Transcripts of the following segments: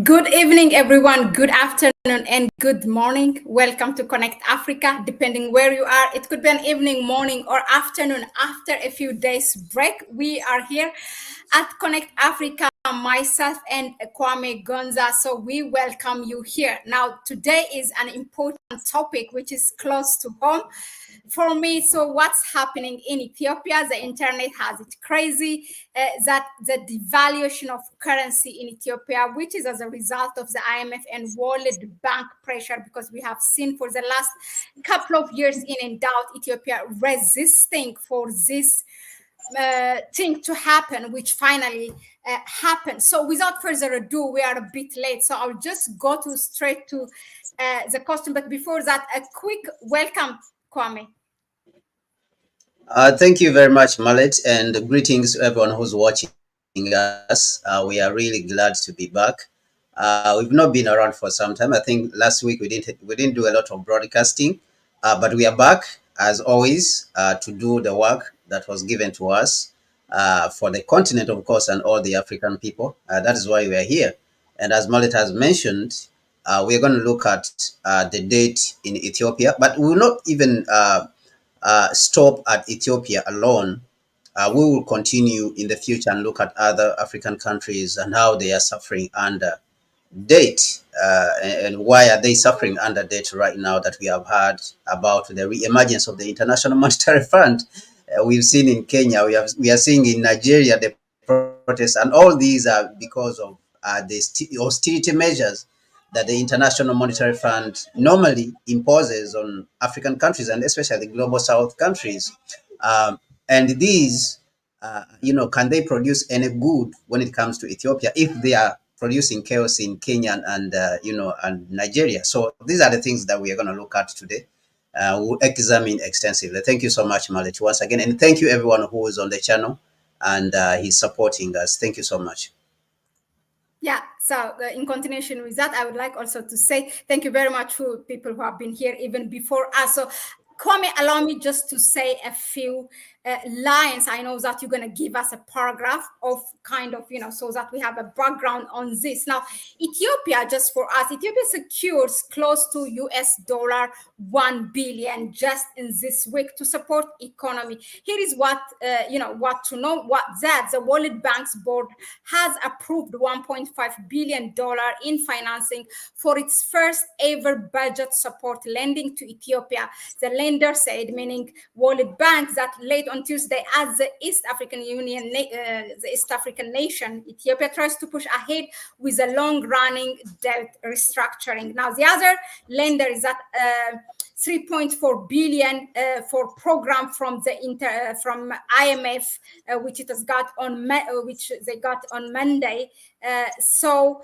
Good evening, everyone. Good afternoon and good morning. Welcome to Connect Africa. Depending where you are, it could be an evening, morning, or afternoon after a few days break. We are here at Connect Africa, myself and Kwame Gonza. So we welcome you here. Now, today is an important topic which is close to home for me. So what's happening in Ethiopia? The internet has it crazy that the devaluation of currency in Ethiopia, which is as a result of the IMF and World Bank pressure, because we have seen for the last couple of years in and out Ethiopia resisting for this thing to happen, which finally happened. So without further ado, we are a bit late, so I'll just go to straight to the question. But before that, a quick welcome, Kwame. Thank you very much, Mahlet, and greetings to everyone who's watching us. We are really glad to be back. We've not been around for some time. I think last week we didn't do a lot of broadcasting, but we are back as always to do the work that was given to us for the continent, of course, and all the African people. That is why we are here. And as Mahlet has mentioned, we are going to look at the date in Ethiopia, but we will not even stop at Ethiopia alone. We will continue in the future and look at other African countries and how they are suffering under debt and why are they suffering under debt right now that we have heard about the re-emergence of the International Monetary Fund. We've seen in Kenya, we are seeing in Nigeria the protests, and all these are because of the austerity measures that the International Monetary Fund normally imposes on African countries and especially the global South countries. And these, can they produce any good when it comes to Ethiopia if they are producing chaos in Kenya and Nigeria? So these are the things that we are going to look at today. We'll examine extensively. Thank you so much, Mahlet, once again, and thank you everyone who is on the channel and he's supporting us. Thank you so much. Yeah, so in continuation with that, I would like also to say thank you very much to people who have been here even before us. So Kwame, allow me just to say a few lines. I know that you're going to give us a paragraph of kind of, so that we have a background on this. Now, Ethiopia, just for us, Ethiopia secures close to US dollar 1 billion just in this week to support economy. Here is what, what to know, that the World Bank's board has approved $1.5 billion in financing for its first ever budget support lending to Ethiopia. The lender said, meaning World Bank, that late on Tuesday, as the East African Union, the East African nation, Ethiopia tries to push ahead with a long-running debt restructuring. Now, the other lender is that 3.4 billion for program from the from IMF, which it has got on which they got on Monday. So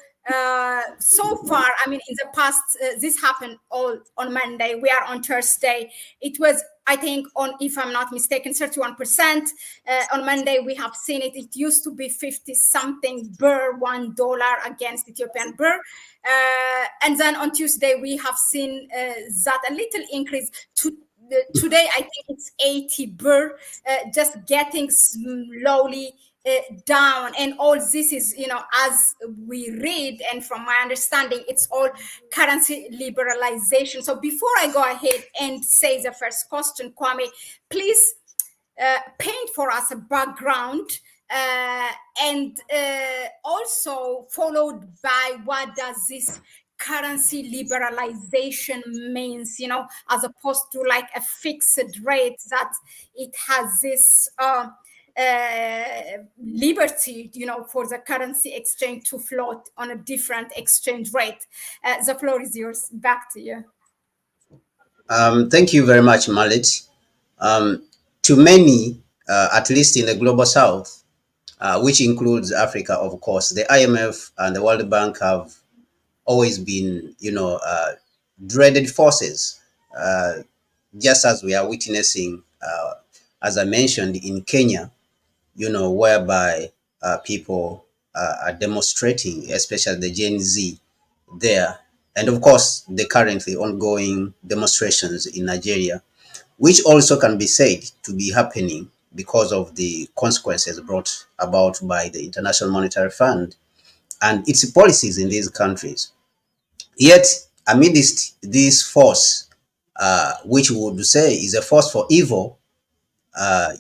far, I mean, in the past, this happened all on Monday. We are on Thursday. It was, I think, on, if I'm not mistaken, 31%. On Monday, we have seen it. It used to be 50 something birr, $1 against Ethiopian birr. And then on Tuesday, we have seen that a little increase to today. I think it's 80 birr, just getting slowly down. And all this is, as we read and from my understanding, it's all currency liberalization. So before I go ahead and say the first question, Kwame, please paint for us a background and also followed by what does this currency liberalization means, as opposed to like a fixed rate, that it has this liberty, for the currency exchange to float on a different exchange rate. The floor is yours. Back to you. Thank you very much, Mahlet. To many, at least in the global South, which includes Africa, of course, the IMF and the World Bank have always been, dreaded forces, just as we are witnessing, as I mentioned, in Kenya, whereby people are demonstrating, especially the Gen Z there. And of course, the currently ongoing demonstrations in Nigeria, which also can be said to be happening because of the consequences brought about by the International Monetary Fund. and its policies in these countries. Yet, amidst this force, which we would say is a force for evil,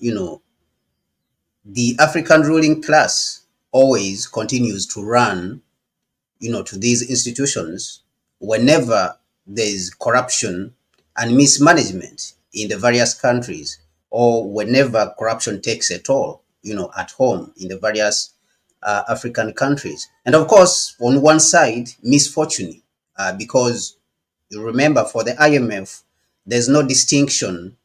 you know, the African ruling class always continues to run, to these institutions whenever there is corruption and mismanagement in the various countries, or whenever corruption takes a toll, at home in the various African countries. And of course, on one side, misfortune, because you remember for the IMF, there's no distinction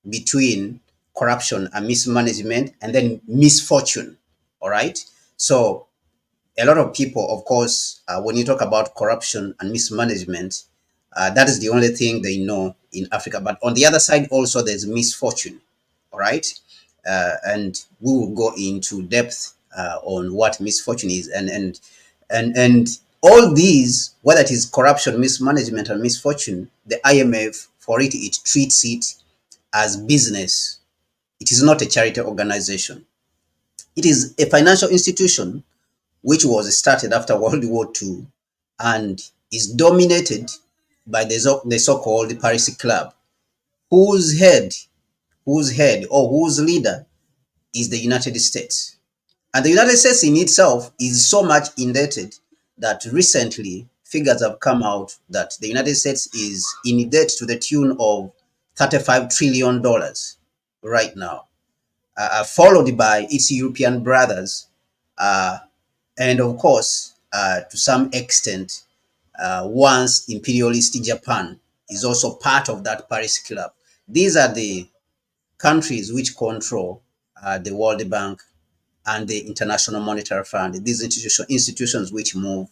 between corruption and mismanagement and then misfortune. All right. So a lot of people, of course, when you talk about corruption and mismanagement, that is the only thing they know in Africa. But on the other side, also there's misfortune. All right, and we will go into depth on what misfortune is, and all these, whether it is corruption, mismanagement, and misfortune, the IMF, for it treats it as business. It is not a charity organization. It is a financial institution which was started after World War II and is dominated by the so-called Paris Club, whose head or whose leader is the United States. And the United States in itself is so much indebted that recently figures have come out that the United States is in debt to the tune of $35 trillion right now, followed by its European brothers, uh, and of course, to some extent, once imperialist Japan is also part of that Paris Club. These are the countries which control the World Bank and the International Monetary Fund. These institutions which move,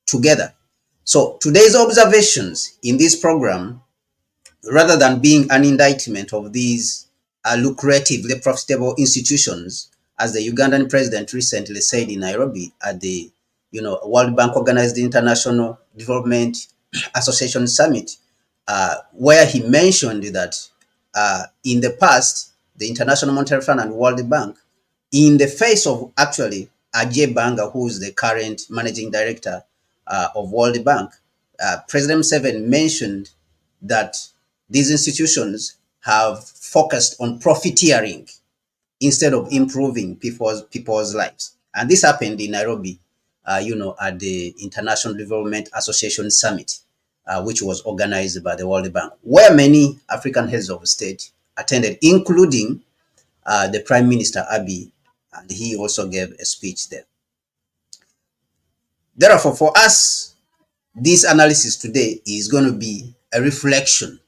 together. So today's observations in this program, rather than being an indictment of these lucratively profitable institutions, as the Ugandan president recently said in Nairobi at the World Bank organized International Development Association Summit, where he mentioned that in the past, the International Monetary Fund and World Bank, in the face of actually Ajay Banga, who is the current managing director of World Bank, President Museveni mentioned that these institutions have focused on profiteering instead of improving people's lives. And this happened in Nairobi, at the International Development Association Summit, which was organized by the World Bank, where many African heads of state attended, including the Prime Minister Abiy, and he also gave a speech there. Therefore, for us, this analysis today is going to be a reflection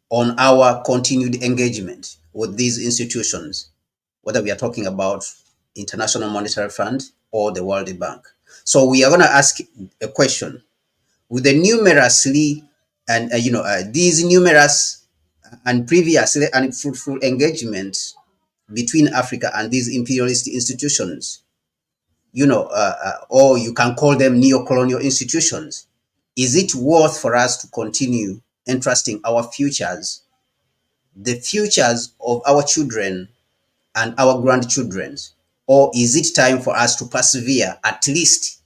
on our continued engagement with these institutions, whether we are talking about International Monetary Fund or the World Bank. So we are going to ask a question: with the numerously and these numerous and previously unfruitful engagements between Africa and these imperialist institutions, or you can call them neo-colonial institutions, is it worth for us to continue entrusting our futures, the futures of our children and our grandchildren? Or is it time for us to persevere at least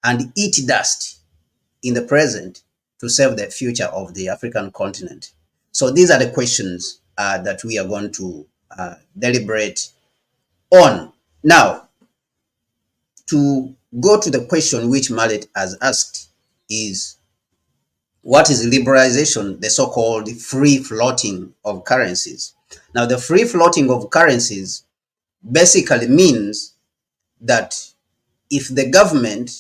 and eat dust in the present to save the future of the African continent? So these are the questions that we are going to deliberate on. Now, to go to the question which Mahlet has asked is, what is liberalization, the so-called free floating of currencies? Now, the free floating of currencies basically means that if the government,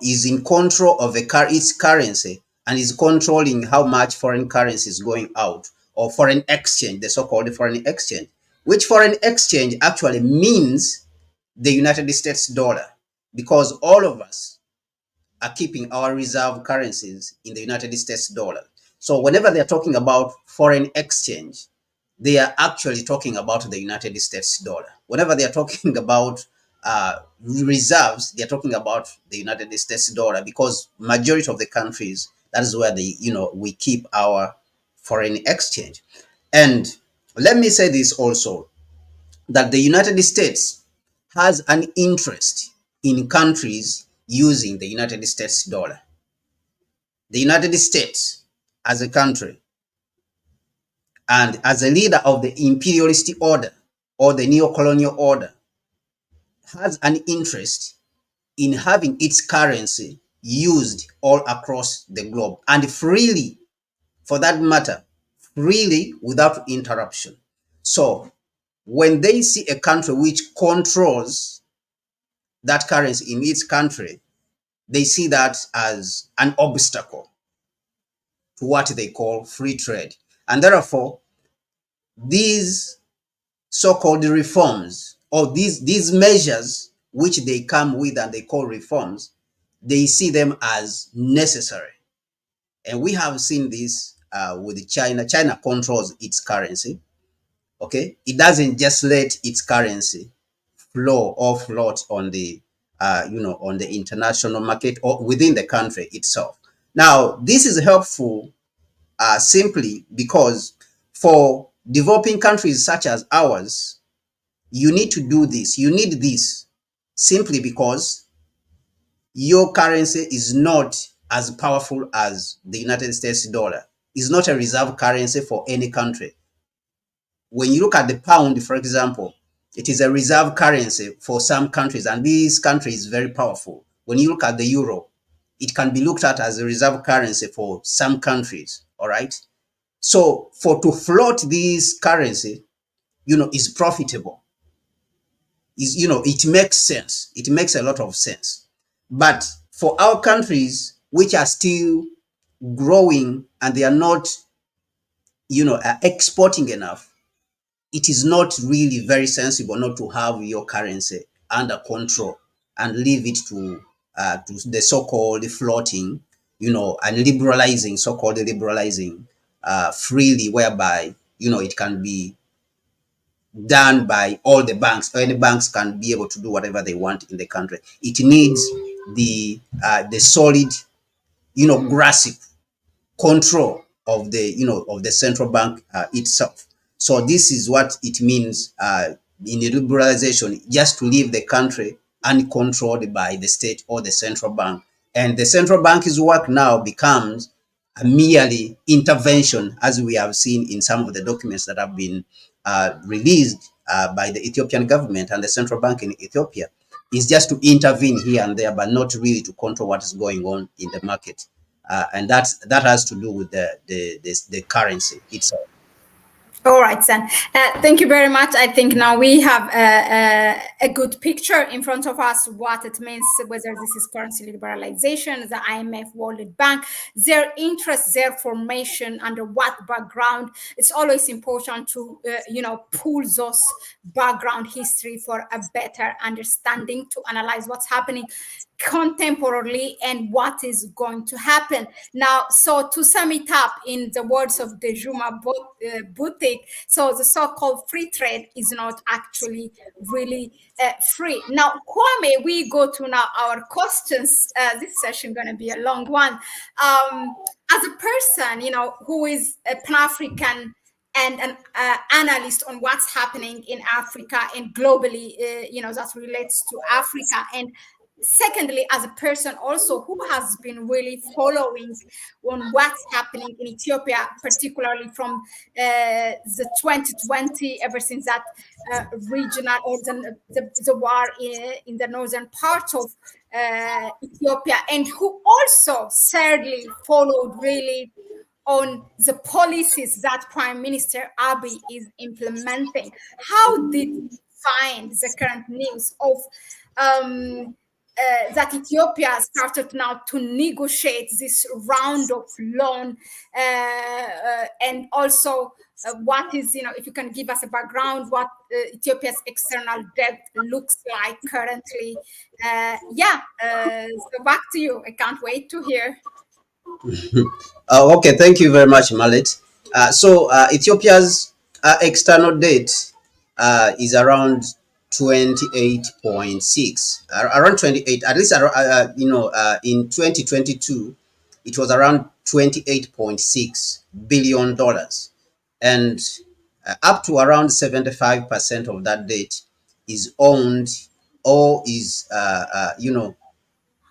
is in control of its currency and is controlling how much foreign currency is going out, or foreign exchange, the so-called foreign exchange, which foreign exchange actually means the United States dollar, because all of us are keeping our reserve currencies in the United States dollar. So whenever they're talking about foreign exchange, they are actually talking about the United States dollar. Whenever they are talking about reserves, they are talking about the United States dollar, because majority of the countries, that is where we keep our foreign exchange. And let me say this also, that the United States has an interest in countries using the United States dollar. The United States, as a country and as a leader of the imperialist order or the neo-colonial order, has an interest in having its currency used all across the globe and freely, for that matter, freely without interruption. So when they see a country which controls that currency in its country, they see that as an obstacle to what they call free trade. And therefore, these so-called reforms or these measures which they come with and they call reforms, they see them as necessary. And we have seen this with China. China controls its currency. Okay, it doesn't just let its currency flow or float on the on the international market or within the country itself. Now, this is helpful simply because for developing countries such as ours, you need to do this. You need this simply because your currency is not as powerful as the United States dollar. It's not a reserve currency for any country. When you look at the pound, for example, it is a reserve currency for some countries, and this country is very powerful. When you look at the euro, it can be looked at as a reserve currency for some countries. All right. So for to float this currency, is profitable. It makes sense. It makes a lot of sense. But for our countries which are still growing and they are not, exporting enough, it is not really very sensible not to have your currency under control and leave it to the so-called floating, and liberalizing, so-called liberalizing freely, whereby it can be done by all the banks. Any banks can be able to do whatever they want in the country. It needs the solid, grasp control of the central bank itself. So this is what it means in liberalization, just to leave the country uncontrolled by the state or the central bank. And the central bank's work now becomes a merely intervention, as we have seen in some of the documents that have been released by the Ethiopian government and the central bank in Ethiopia, is just to intervene here and there, but not really to control what is going on in the market. And that has to do with the currency itself. All right, then. Thank you very much. I think now we have a good picture in front of us what it means, whether this is currency liberalization, the IMF, World Bank, their interest, their formation, under what background. It's always important to, pull those background history for a better understanding, to analyze what's happening contemporarily and what is going to happen now. So to sum it up in the words of Dejuma Butik, so the so-called free trade is not actually really free. Now, Kwame, we go to now our questions. This session going to be a long one. As a person, who is a Pan-African and an analyst on what's happening in Africa and globally, that relates to Africa. And secondly, as a person also who has been really following on what's happening in Ethiopia, particularly from the 2020, ever since that regional or the war in the northern part of Ethiopia, and who also thirdly followed really on the policies that Prime Minister Abiy is implementing. How did you find the current news of that Ethiopia started now to negotiate this round of loan, and also what is, if you can give us a background, what Ethiopia's external debt looks like currently. So back to you. I can't wait to hear. Okay, thank you very much, Mahlet. Ethiopia's external debt is around 28.6, around 28, at least, in 2022, it was around $28.6 billion. And up to around 75% of that debt is owned or is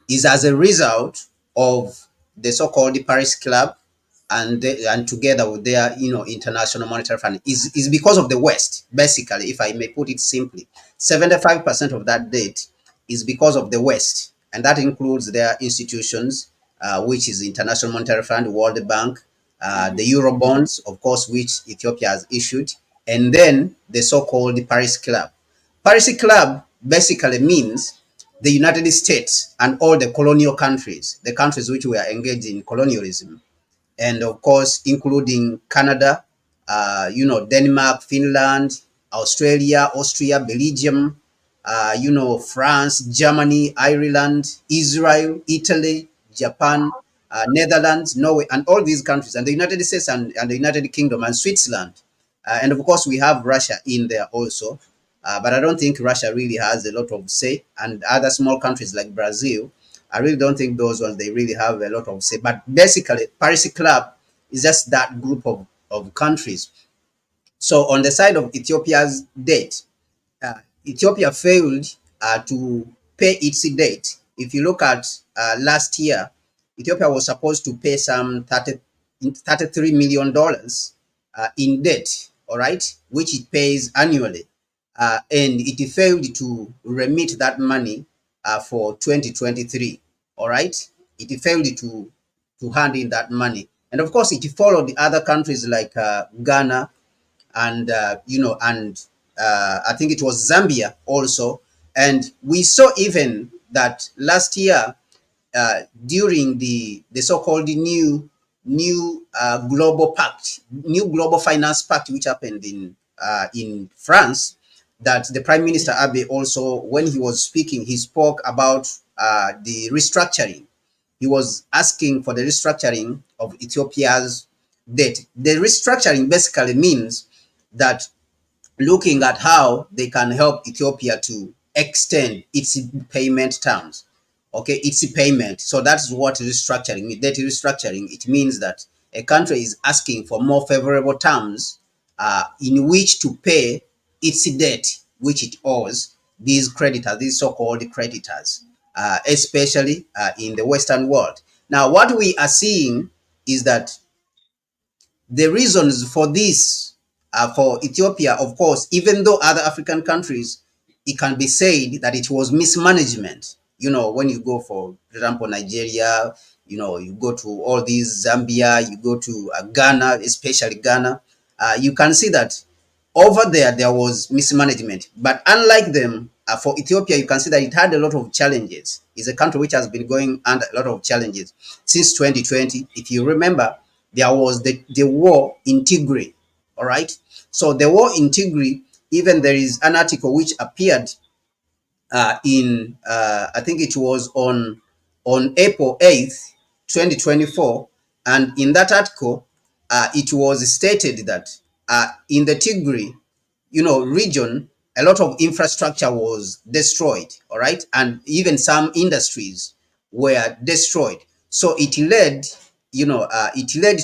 is as a result of the so-called Paris Club, and together with their International Monetary Fund, is because of the West. Basically, if I may put it simply, 75% of that debt is because of the West, and that includes their institutions, which is International Monetary Fund, World Bank, the Euro bonds, of course, which Ethiopia has issued, and then the so-called Paris Club. Paris Club basically means the United States and all the colonial countries, the countries which were engaged in colonialism, and of course, including Canada, Denmark, Finland, Australia, Austria, Belgium, France, Germany, Ireland, Israel, Italy, Japan, Netherlands, Norway, and all these countries, and the United States and the United Kingdom and Switzerland. And of course, we have Russia in there also. But I don't think Russia really has a lot of say, and other small countries like Brazil. I really don't think those ones, they really have a lot of say. But basically, Paris Club is just that group of countries. So on the side of Ethiopia's debt, uh, Ethiopia failed to pay its debt. If you look at last year, Ethiopia was supposed to pay some $33 million in debt, all right, which it pays annually. And it failed to remit that money for 2023, all right. It failed to hand in that money. And of course, it followed the other countries like Ghana, and I think it was Zambia also. And we saw even that last year, during the so-called new global pact, new global finance pact, which happened in France, that the Prime Minister Abe also, when he was speaking, he spoke about the restructuring. He was asking for the restructuring of Ethiopia's debt. The restructuring basically means that looking at how they can help Ethiopia to extend its payment terms. Okay, its payment. So that's what restructuring means. Debt restructuring, it means that a country is asking for more favorable terms in which to pay its debt, which it owes these creditors, these so-called creditors, especially in the Western world. Now, what we are seeing is that the reasons for this, for Ethiopia, of course, even though other African countries, it can be said that it was mismanagement. When you go, for example, Nigeria, you go to all these Zambia, you go to Ghana, especially Ghana, you can see that over there was mismanagement. But unlike them, for Ethiopia, you can see that it had a lot of challenges. It's a country which has been going under a lot of challenges since 2020. If you remember, there was the war in Tigray. All right. So the war in Tigray, even there is an article which appeared in I think it was on April 8th, 2024, and in that article, it was stated that in the Tigray, region, a lot of infrastructure was destroyed, all right, and even some industries were destroyed. So it led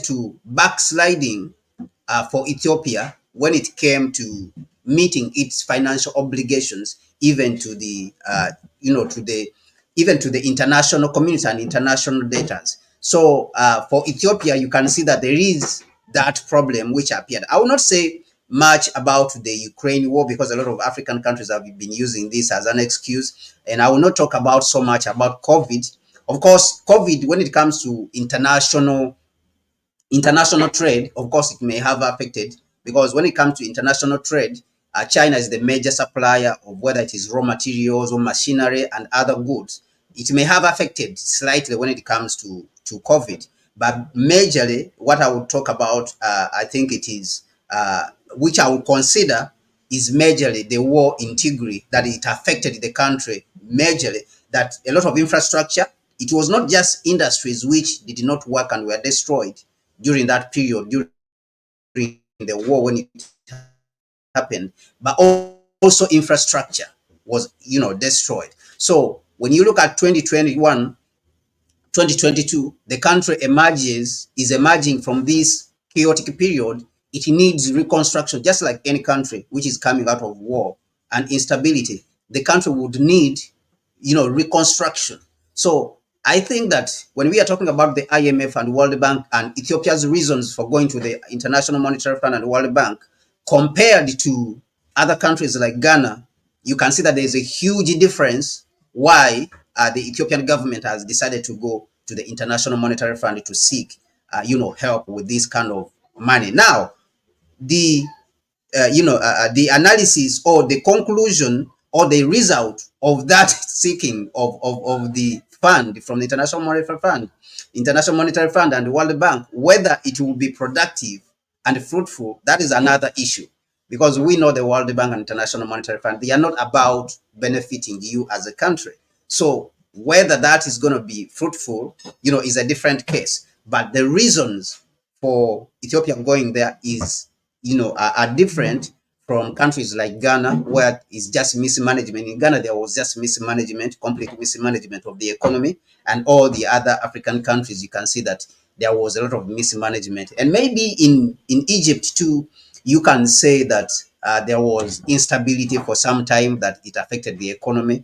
to backsliding for Ethiopia when it came to meeting its financial obligations, even to the even to the international community and international debtors. So for Ethiopia, you can see that there is that problem which appeared. I will not say much about the Ukraine war because a lot of African countries have been using this as an excuse, and I will not talk about so much about COVID. Of course, COVID, when it comes to international trade, of course, it may have affected, because when it comes to international trade, China is the major supplier of whether it is raw materials or machinery and other goods. It may have affected slightly when it comes to COVID, but majorly what I would talk about, I think it is, which I would consider is majorly the war in Tigray, that it affected the country majorly, that a lot of infrastructure, it was not just industries which did not work and were destroyed during that period, during the war when it happened, but also infrastructure was, destroyed. So when you look at 2021, 2022, the country is emerging from this chaotic period. It needs reconstruction, just like any country which is coming out of war and instability. the country would need, reconstruction. So I think that when we are talking about the IMF and World Bank and Ethiopia's reasons for going to the International Monetary Fund and World Bank compared to other countries like Ghana, you can see that there is a huge difference why the Ethiopian government has decided to go to the International Monetary Fund to seek, help with this kind of money. Now, the the analysis or the conclusion or the result of that seeking of the fund from the International Monetary Fund and the World Bank, whether it will be productive and fruitful, that is another issue. Because we know the World Bank and International Monetary Fund, they are not about benefiting you as a country. So whether that is going to be fruitful, is a different case. But the reasons for Ethiopia going there is, are different from countries like Ghana, where it's just mismanagement. In Ghana, there was just mismanagement, complete mismanagement of the economy, and all the other African countries, you can see that there was a lot of mismanagement. And maybe in Egypt too, you can say that there was instability for some time, that it affected the economy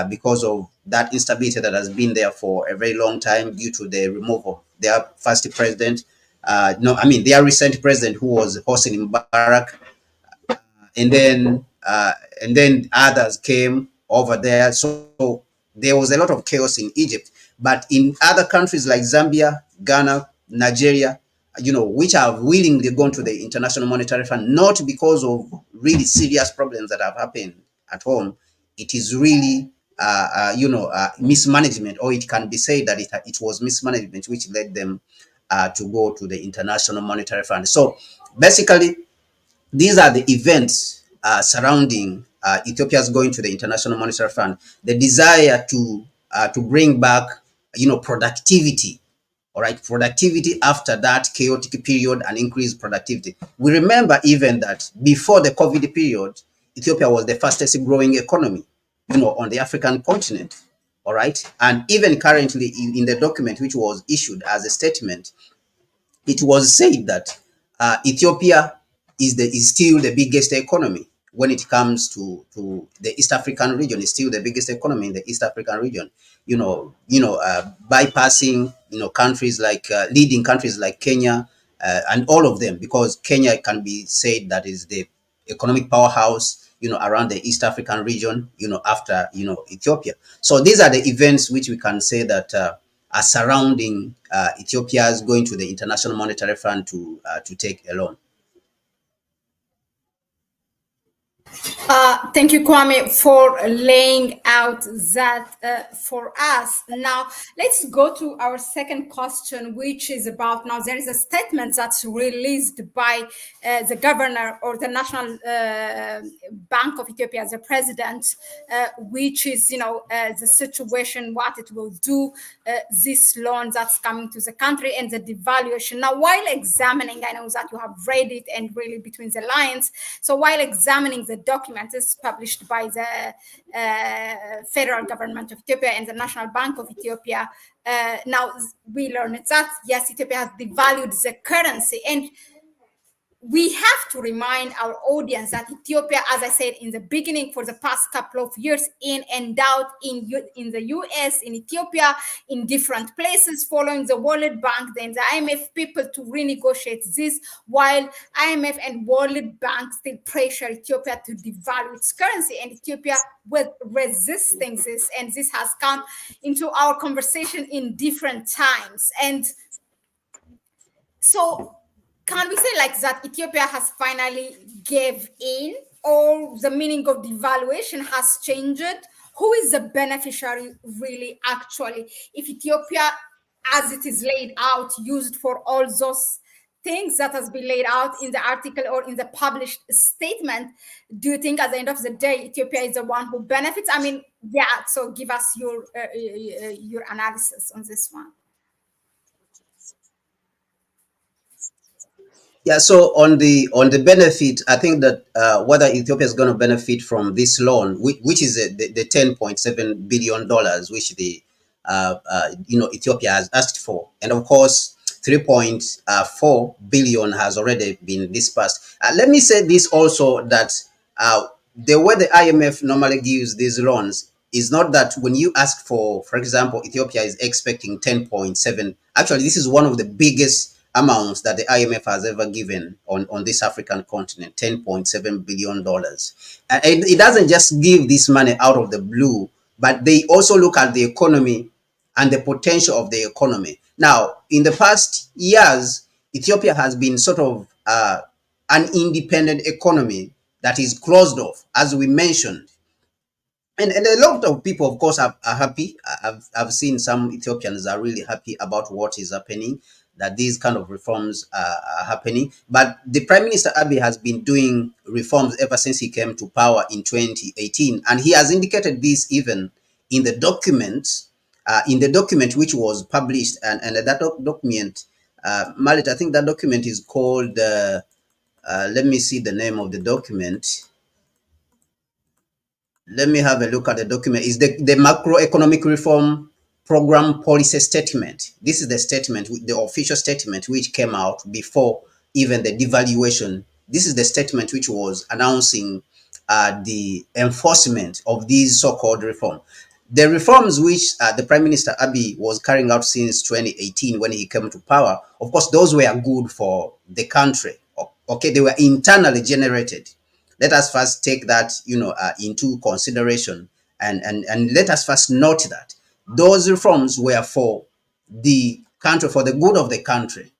because of that instability that has been there for a very long time due to the removal of their first president. No, I mean their recent president, who was Hosni Mubarak, and then others came over there. So there was a lot of chaos in Egypt. But in other countries like Zambia, Ghana, Nigeria, which have willingly gone to the International Monetary Fund, not because of really serious problems that have happened at home. It is really mismanagement, or it can be said that it was mismanagement which led them to go to the International Monetary Fund. So basically, these are the events surrounding Ethiopia's going to the International Monetary Fund. The desire to bring back, productivity. All right, productivity after that chaotic period and increase productivity. We remember even that before the COVID period, Ethiopia was the fastest growing economy, on the African continent. All right, and even currently in the document which was issued as a statement, it was said that Ethiopia is still the biggest economy when it comes to the East African region. Is still the biggest economy in the East African region. Bypassing countries like leading countries like Kenya and all of them, because Kenya can be said that is the economic powerhouse around the East African region, after Ethiopia. So these are the events which we can say that are surrounding Ethiopia's going to the International Monetary Fund to take a loan. Thank you, Kwame, for laying out that for us. Now, let's go to our second question, which is about, now there is a statement that's released by the governor or the National Bank of Ethiopia, the president, which is, the situation, what it will do, this loan that's coming to the country and the devaluation. Now, while examining, I know that you have read it and really between the lines. So while examining the document is published by the federal government of Ethiopia and the National Bank of Ethiopia, now we learned that yes, Ethiopia has devalued the currency, and we have to remind our audience that Ethiopia, as I said in the beginning, for the past couple of years, in and out in the US, in Ethiopia, in different places, following the World Bank, then the IMF people to renegotiate this, while IMF and World Bank still pressure Ethiopia to devalue its currency, and Ethiopia was resisting this, and this has come into our conversation in different times. And so, can we say like that Ethiopia has finally gave in, or the meaning of devaluation has changed? Who is the beneficiary really actually? If Ethiopia, as it is laid out, used for all those things that has been laid out in the article or in the published statement, do you think at the end of the day Ethiopia is the one who benefits? I mean, yeah. So give us your analysis on this one. Yeah, so on the benefit, I think that whether Ethiopia is going to benefit from this loan, which is the $10.7 billion which the Ethiopia has asked for, and of course 3.4 billion has already been dispersed. Let me say this also, that the way the IMF normally gives these loans is not that when you ask for example, Ethiopia is expecting 10.7. Actually, this is one of the biggest amounts that the IMF has ever given on this African continent, $10.7 billion. And it doesn't just give this money out of the blue, but they also look at the economy and the potential of the economy. Now, in the past years, Ethiopia has been sort of an independent economy that is closed off, as we mentioned. And a lot of people, of course, are happy. I've seen some Ethiopians are really happy about what is happening, that these kind of reforms are happening. But the Prime Minister Abiy has been doing reforms ever since he came to power in 2018. And he has indicated this even in the document which was published. And that document, Mahlet, I think that document is called, let me see the name of the document. Let me have a look at the document. Is the macroeconomic reform program policy statement. This is the statement, the official statement which came out before even the devaluation. This is the statement which was announcing the enforcement of these so-called reforms. The reforms which the Prime Minister Abiy was carrying out since 2018 when he came to power, of course, those were good for the country. Okay, they were internally generated. Let us first take that into consideration, and let us first note that those reforms were for the country, for the good of the country.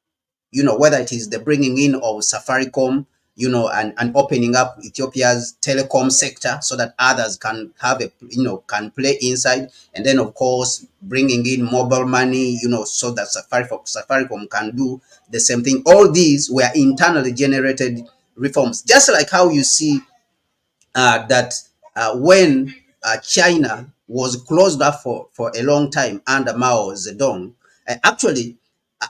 Whether it is the bringing in of Safaricom, and opening up Ethiopia's telecom sector so that others can have can play inside, and then of course bringing in mobile money, so that Safaricom can do the same thing. All these were internally generated reforms, just like how you see that when China was closed up for a long time under Mao Zedong. Actually,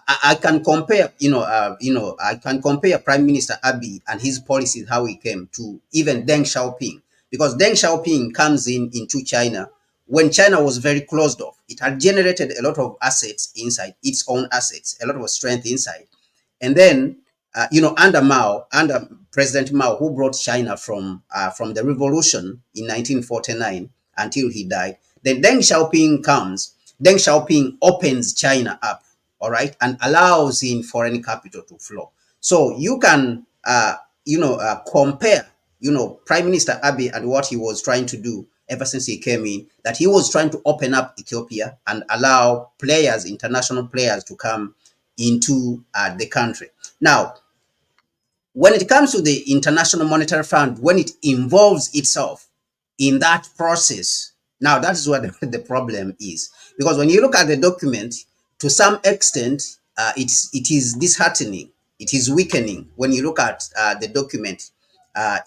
I can compare, I can compare Prime Minister Abiy and his policies, how he came to even Deng Xiaoping, because Deng Xiaoping comes into China when China was very closed off. It had generated a lot of assets inside, its own assets, a lot of strength inside. And then, under President Mao, who brought China from the revolution in 1949 until he died, then Deng Xiaoping comes. Deng Xiaoping opens China up, all right, and allows in foreign capital to flow. So you can, compare, Prime Minister Abiy and what he was trying to do ever since he came in, that he was trying to open up Ethiopia and allow players, international players, to come into the country. Now, when it comes to the International Monetary Fund, when it involves itself in that process, now that is what the problem is. Because when you look at the document, to some extent, it is disheartening, it is weakening when you look at the document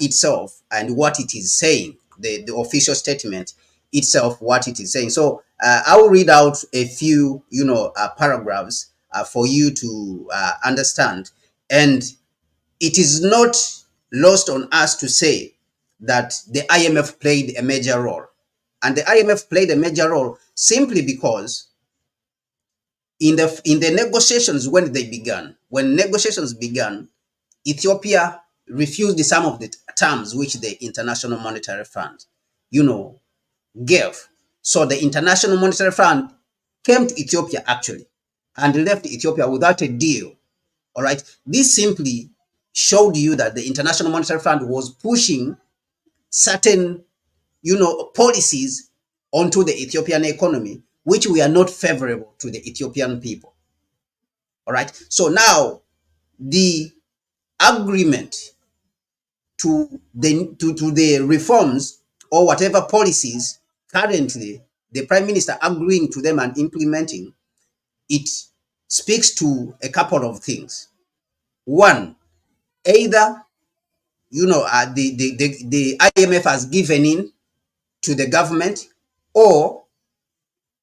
itself and what it is saying, the official statement itself, what it is saying. So I will read out a few, paragraphs for you to understand. And it is not lost on us to say that the IMF played a major role. And the IMF played a major role simply because in the negotiations, when negotiations began, Ethiopia refused some of the terms which the International Monetary Fund, gave. So the International Monetary Fund came to Ethiopia actually and left Ethiopia without a deal. All right. This simply showed you that the International Monetary Fund was pushing certain, policies onto the Ethiopian economy, which were not favorable to the Ethiopian people. All right. So now the agreement to the reforms or whatever policies currently the Prime Minister agreeing to them and implementing, it speaks to a couple of things. One, either the IMF has given in to the government, or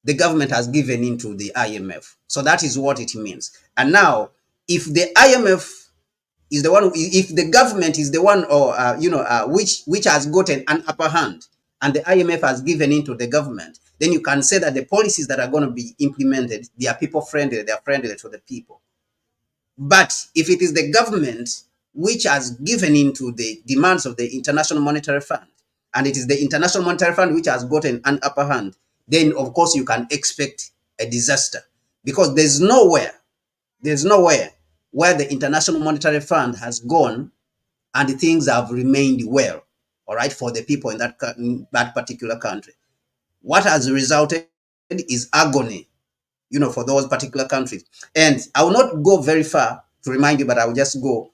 the government has given in to the IMF. So that is what it means. And now, if the IMF is the one, if the government is the one, or which has gotten an upper hand, and the IMF has given in to the government, then you can say that the policies that are going to be implemented, they are people friendly, they are friendly to the people. But if it is the government which has given in to the demands of the International Monetary Fund, and it is the International Monetary Fund which has gotten an upper hand, then of course you can expect a disaster, because there's nowhere where the International Monetary Fund has gone and things have remained well, all right, for the people in that particular country. What has resulted is agony, for those particular countries. And I will not go very far to remind you, but I will just go,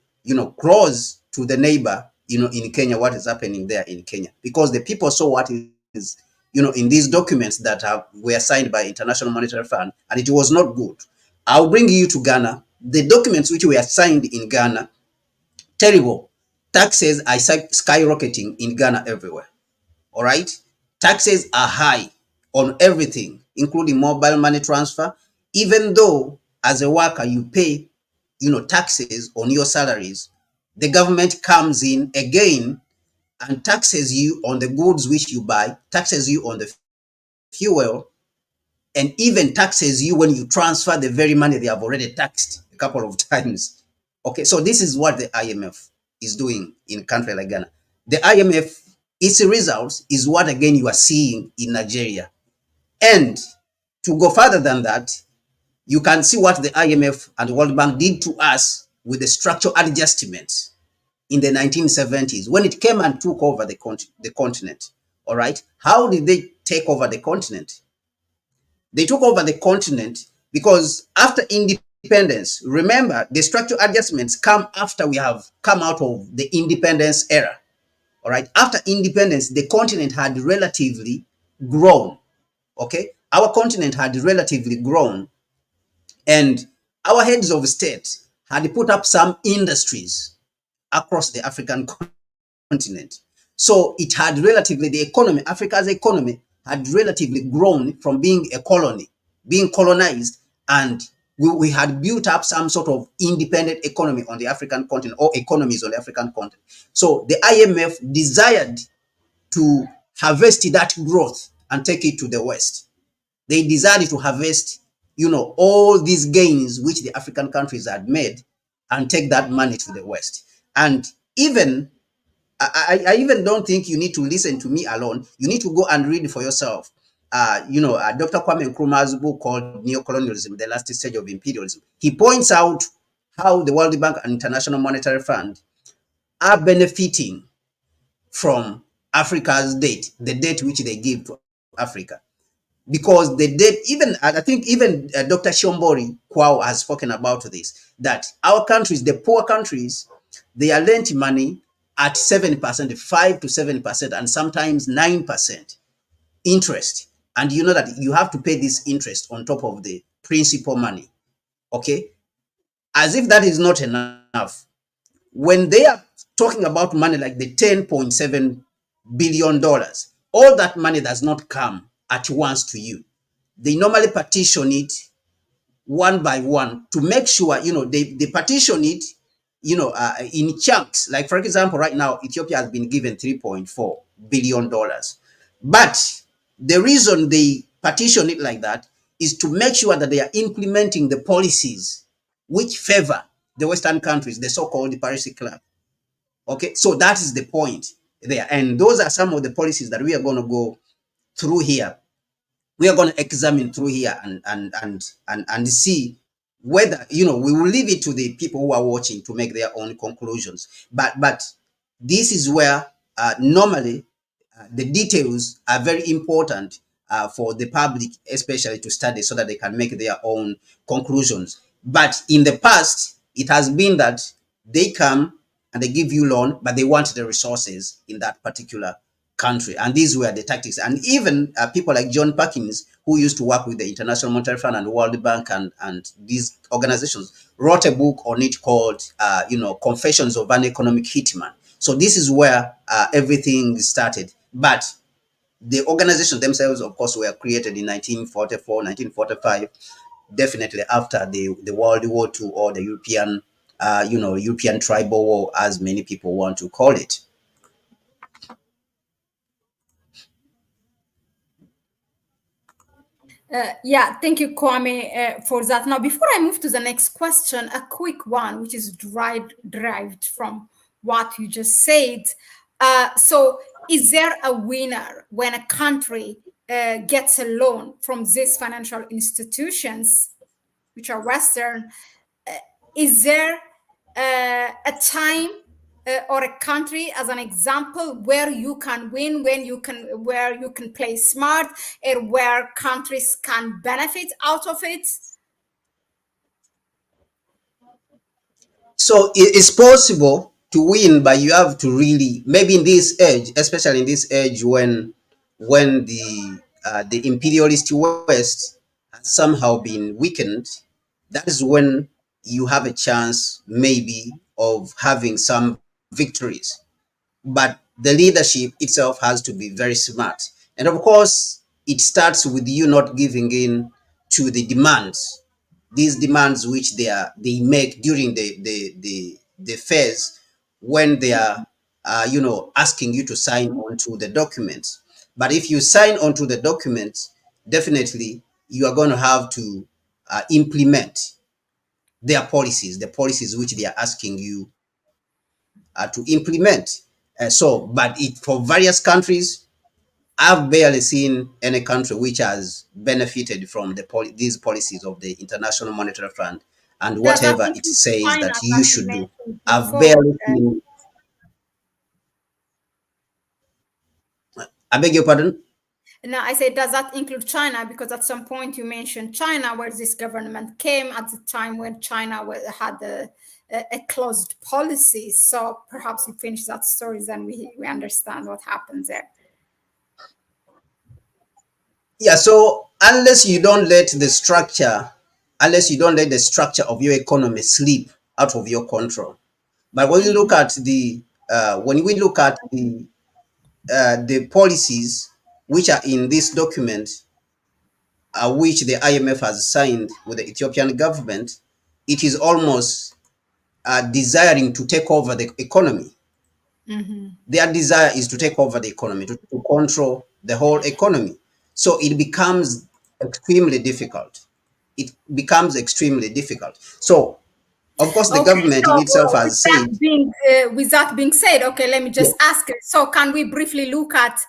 close to the neighbor, in Kenya, what is happening there in Kenya, because the people saw what is, in these documents that were signed by International Monetary Fund, and it was not good. I'll bring you to Ghana. The documents which were signed in Ghana, terrible. Taxes are skyrocketing in Ghana everywhere. All right. Taxes are high on everything, including mobile money transfer. Even though as a worker you pay, taxes on your salaries, the government comes in again and taxes you on the goods which you buy, taxes you on the fuel, and even taxes you when you transfer the very money they have already taxed a couple of times. Okay, so this is what the IMF is doing in a country like Ghana. The IMF, its results is what again you are seeing in Nigeria. And to go further than that, you can see what the IMF and the World Bank did to us with the structural adjustments in the 1970s when it came and took over the continent. All right. How did they take over the continent? They took over the continent because after independence, remember, the structural adjustments come after we have come out of the independence era. All right. After independence, the continent had relatively grown. Okay. Our continent had relatively grown, and our heads of state had put up some industries across the African continent. So it had relatively, the economy, Africa's economy had relatively grown from being a colony, being colonized, and we had built up some sort of independent economy on the African continent, or economies on the African continent. So the IMF desired to harvest that growth and take it to the West. They decided to harvest, all these gains which the African countries had made and take that money to the West. And even I even don't think you need to listen to me alone. You need to go and read for yourself. Dr. Kwame Nkrumah's book called Neocolonialism, The Last Stage of Imperialism. He points out how the World Bank and International Monetary Fund are benefiting from Africa's debt, the debt which they give to Africa. Because the debt, even I think even Dr. Shombori Kwao has spoken about this, that our countries, the poor countries, they are lent money at 7%, 5 to 7%, and sometimes 9% interest. And you know that you have to pay this interest on top of the principal money. Okay. As if that is not enough. When they are talking about money like the $10.7 billion, all that money does not come at once to you. They normally partition it one by one to make sure, they partition it, in chunks. Like, for example, right now, Ethiopia has been given $3.4 billion. But the reason they partition it like that is to make sure that they are implementing the policies which favor the Western countries, the so-called Paris Club. Okay, so that is the point there. And those are some of the policies that we are going to go through here. We are going to examine through here and see whether, we will leave it to the people who are watching to make their own conclusions. But this is where normally the details are very important for the public, especially to study, so that they can make their own conclusions. But in the past, it has been that they come and they give you loan, but they want the resources in that particular country. And these were the tactics. And even people like John Perkins, who used to work with the International Monetary Fund and the World Bank and these organizations, wrote a book on it called, Confessions of an Economic Hitman. So this is where everything started. But the organizations themselves, of course, were created in 1944, 1945, definitely after the World War II, or the European tribal war, as many people want to call it. Yeah, thank you, Kwame, for that. Now, before I move to the next question, a quick one, which is derived from what you just said. So, is there a winner when a country gets a loan from these financial institutions, which are Western? Is there a time or a country, as an example, where you can win, where you can play smart, and where countries can benefit out of it? So it's possible to win, but you have to really, maybe in this age, especially in this age when the imperialist West has somehow been weakened, that is when you have a chance maybe of having some victories. But the leadership itself has to be very smart, and of course it starts with you not giving in to the demands, these demands which they make during the phase when they are asking you to sign onto the documents. But if you sign onto the documents, definitely you are going to have to implement their policies, the policies which they are asking you to implement. But for various countries, I've barely seen any country which has benefited from these policies of the International Monetary Fund and Does that whatever it include says China that that you you should do. mentioned I've before? barely seen. I beg your pardon. Now, I say, does that include China? Because at some point you mentioned China, where this government came at the time when China had a closed policy. So perhaps you finish that story, then we understand what happens there. Yeah. So unless you don't let the structure of your economy slip out of your control. But when you look Mhm. at when we look at the policies which are in this document, which the IMF has signed with the Ethiopian government, it is almost desiring to take over the economy. Mhm. Their desire is to take over the economy, to control the whole economy. So it becomes extremely difficult. It becomes extremely difficult. So, of course, the Okay, government so in itself has said, with that being said, okay, let me yeah, just ask. So, can we briefly look at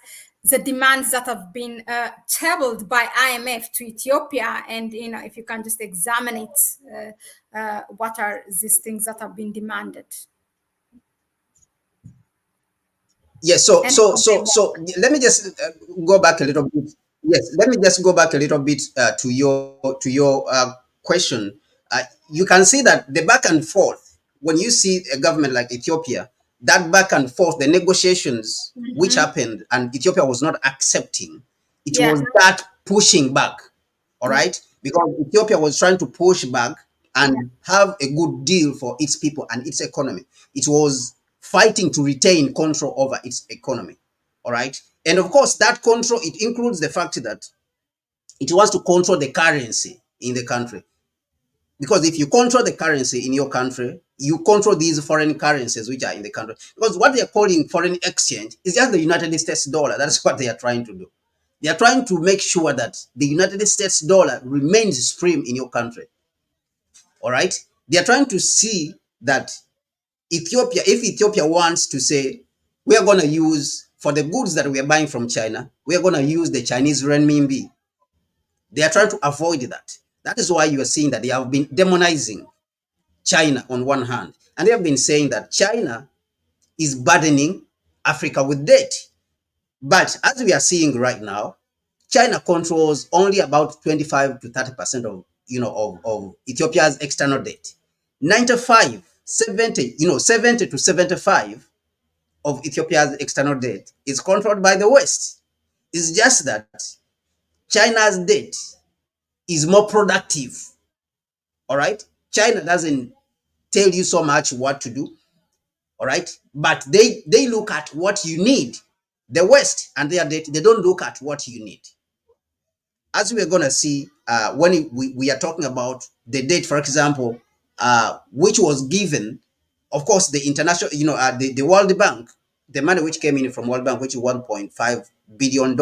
the demands that have been tabled by IMF to Ethiopia, and if you can just examine it, what are these things that have been demanded yeah. So, and so, how they so, work? so, let me just go back a little bit. Yes, let me just go back a little bit to your question. You can see that the back and forth when you see a government like Ethiopia, that back and forth, the negotiations which Mhm. happened, and Ethiopia was not accepting. It Yeah, was that pushing back, all yeah, right, because Ethiopia was trying to push back yeah. and have a good deal for its people and its economy. It was fighting to retain control over its economy, all right. And of course, that control, it includes the fact that it wants to control the currency in the country. Because if you control the currency in your country, you control these foreign currencies which are in the country. Because what they are calling foreign exchange is just the United States dollar. That's what they are trying to do. They are trying to make sure that the United States dollar remains supreme in your country. All right. They are trying to see that if Ethiopia wants to say, we are going to use, for the goods that we are buying from China, we are going to use the Chinese renminbi. They are trying to avoid that. That is why you are seeing that they have been demonizing China on one hand, and they have been saying that China is burdening Africa with debt. But as we are seeing right now, China controls only about 25 to 30% of of Ethiopia's external debt. 95, 70, 70 to 75 of Ethiopia's external debt is controlled by the West. It's just that China's debt is more productive. All right. China doesn't tell you so much what to do. All right. But they look at what you need. The West and their debt, they don't look at what you need. As we're going to see when we are talking about the date, for example, which was given, of course, the international, the World Bank, the money which came in from World Bank, which is $1.5 billion.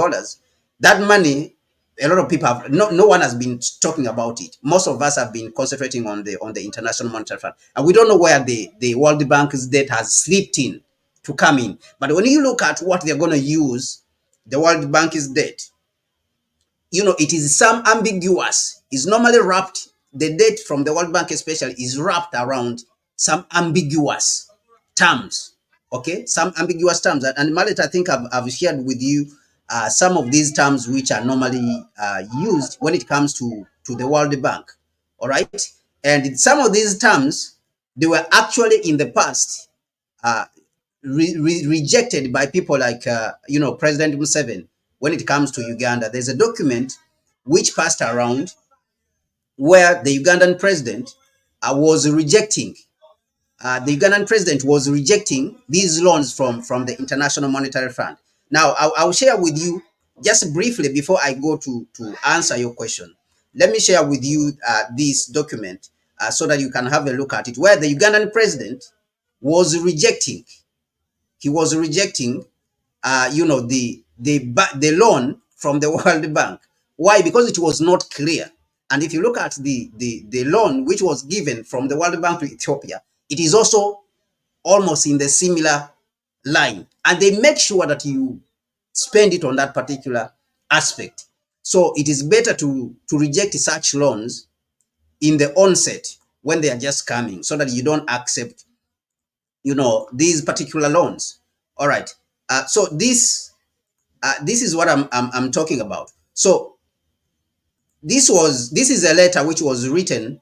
That money, a lot of people have, no one has been talking about it. Most of us have been concentrating on the International Monetary Fund, and we don't know where the World Bank's debt has slipped in to come in. But when you look at what they're going to use, the World Bank is debt. It is some ambiguous. It's normally wrapped, the debt from the World Bank especially is wrapped around some ambiguous terms. Okay, some ambiguous terms. And Mahlet, I think I've shared with you some of these terms which are normally used when it comes to the World Bank. All right. And some of these terms, they were actually in the past uh, rejected by people like, President Museveni. When it comes to Uganda, there's a document which passed around where the Ugandan president was rejecting these loans from the International Monetary Fund. Now, I'll share with you just briefly before I go to answer your question. Let me share with you this document so that you can have a look at it, where the Ugandan president was rejecting. He was rejecting, the loan from the World Bank. Why? Because it was not clear. And if you look at the loan which was given from the World Bank to Ethiopia, it is also almost in the similar line. And they make sure that you spend it on that particular aspect. So it is better to reject such loans in the onset when they are just coming, so that you don't accept, these particular loans. All right. So this is what I'm talking about. So this is a letter which was written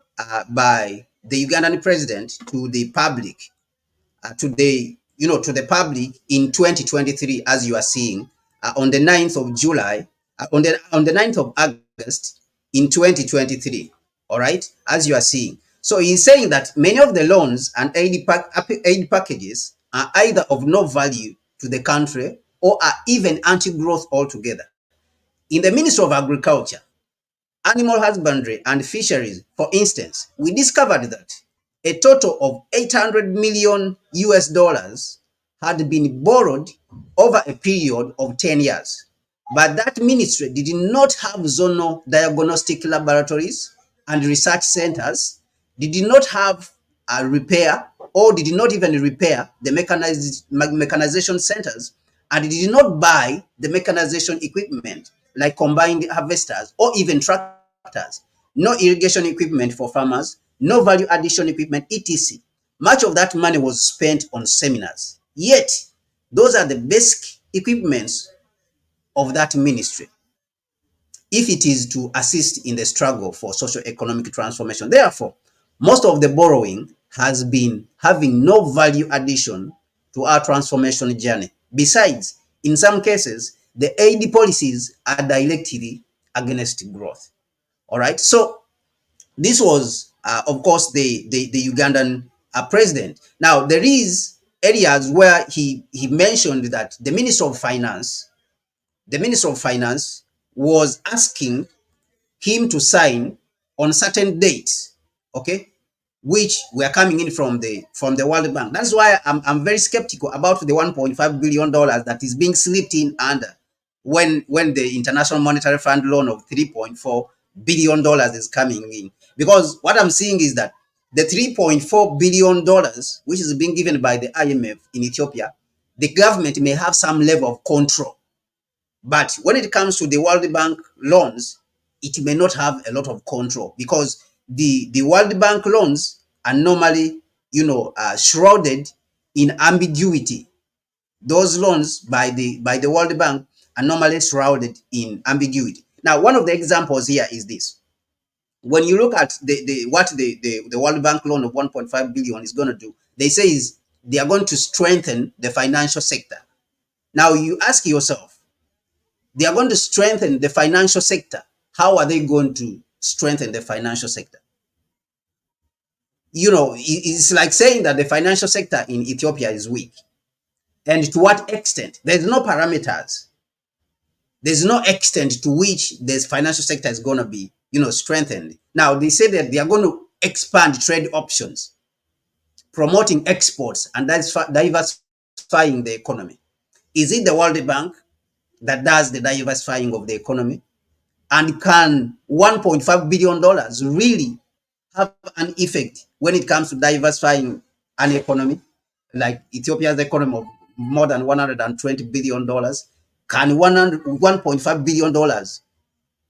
by the Ugandan president to the public, to the public in 2023, as you are seeing, on the 9th of July, on the 9th of August in 2023. All right, as you are seeing. So he's saying that many of the loans and aid packages are either of no value to the country or are even anti-growth altogether. In the Ministry of Agriculture, Animal Husbandry and Fisheries, for instance, we discovered that a total of 800 million US dollars had been borrowed over a period of 10 years. But that ministry did not have zonal diagnostic laboratories and research centers, did not have a repair, or did not even repair the mechanization centers, and did not buy the mechanization equipment like combined harvesters or even tractors, no irrigation equipment for farmers, no value addition equipment, etc. Much of that money was spent on seminars. Yet, those are the basic equipments of that ministry, if it is to assist in the struggle for socio-economic transformation. Therefore, most of the borrowing has been having no value addition to our transformation journey. Besides, in some cases, the aid policies are directly against growth. All right. So this was, of course, the Ugandan president. Now, there is areas where he mentioned that the Minister of Finance was asking him to sign on certain dates, okay, which were coming in from the World Bank. That's why I'm very skeptical about the $1.5 billion that is being slipped in under when the International Monetary Fund loan of $3.4 billion is coming in. Because what I'm seeing is that the $3.4 billion, which is being given by the IMF in Ethiopia, the government may have some level of control. But when it comes to the World Bank loans, it may not have a lot of control, because the World Bank loans are normally, shrouded in ambiguity. Those loans by the World Bank are normally shrouded in ambiguity. Now, one of the examples here is this. When you look at what the World Bank loan of 1.5 billion is going to do, they say is they are going to strengthen the financial sector. Now, you ask yourself, they are going to strengthen the financial sector. How are they going to strengthen the financial sector? It's like saying that the financial sector in Ethiopia is weak. And to what extent? There's no parameters. There's no extent to which this financial sector is going to be, strengthened. Now, they say that they are going to expand trade options, promoting exports and diversifying the economy. Is it the World Bank that does the diversifying of the economy? And can $1.5 billion really have an effect when it comes to diversifying an economy like Ethiopia's economy of more than $120 billion. Can 1.5 billion dollars,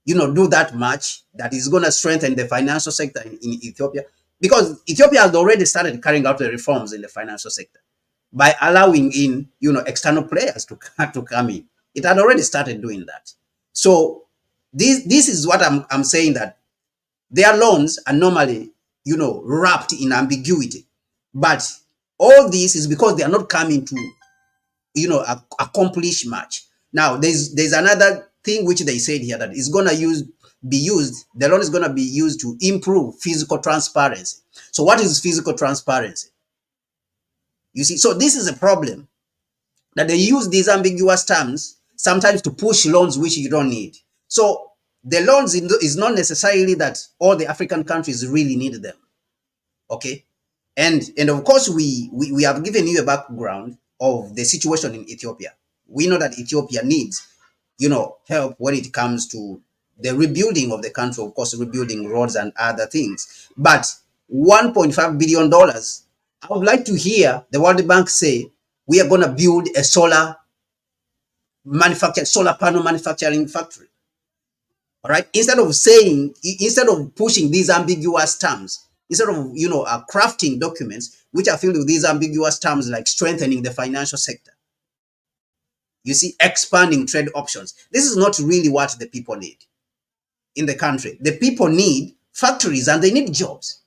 do that much that is going to strengthen the financial sector in Ethiopia? Because Ethiopia has already started carrying out the reforms in the financial sector by allowing in, external players to to come in. It had already started doing that. So this is what I'm saying, that their loans are normally, wrapped in ambiguity. But all this is because they are not coming to, accomplish much. Now, there's another thing which they said here, that is going to be used. The loan is going to be used to improve physical transparency. So, what is physical transparency? You see, so this is a problem, that they use these ambiguous terms sometimes to push loans which you don't need. So the loans is not necessarily that all the African countries really need them. Okay. And of course, we have given you a background of the situation in Ethiopia. We know that Ethiopia needs, help when it comes to the rebuilding of the country, of course, rebuilding roads and other things. But $1.5 billion, I would like to hear the World Bank say, we are going to build a solar panel manufacturing factory. All right. Instead of pushing these ambiguous terms, instead of, crafting documents which are filled with these ambiguous terms, like strengthening the financial sector, you see, expanding trade options. This is not really what the people need in the country. The people need factories and they need jobs.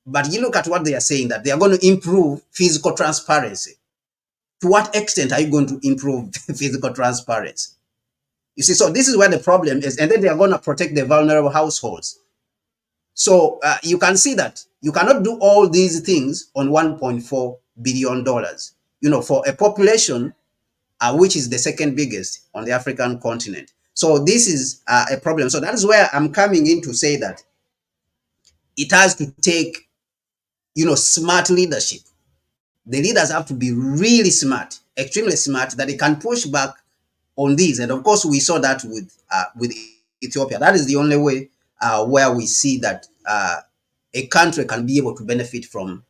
But you look at what they are saying, that they are going to improve physical transparency. To what extent are you going to improve physical transparency? You see, so this is where the problem is. And then they are going to protect the vulnerable households. So you can see that you cannot do all these things on $1.4 billion, for a population which is the second biggest on the African continent. So this is a problem. So that is where I'm coming in to say that it has to take, smart leadership. The leaders have to be really smart, extremely smart, that they can push back on these. And of course, we saw that with Ethiopia. That is the only way where we see that a country can be able to benefit from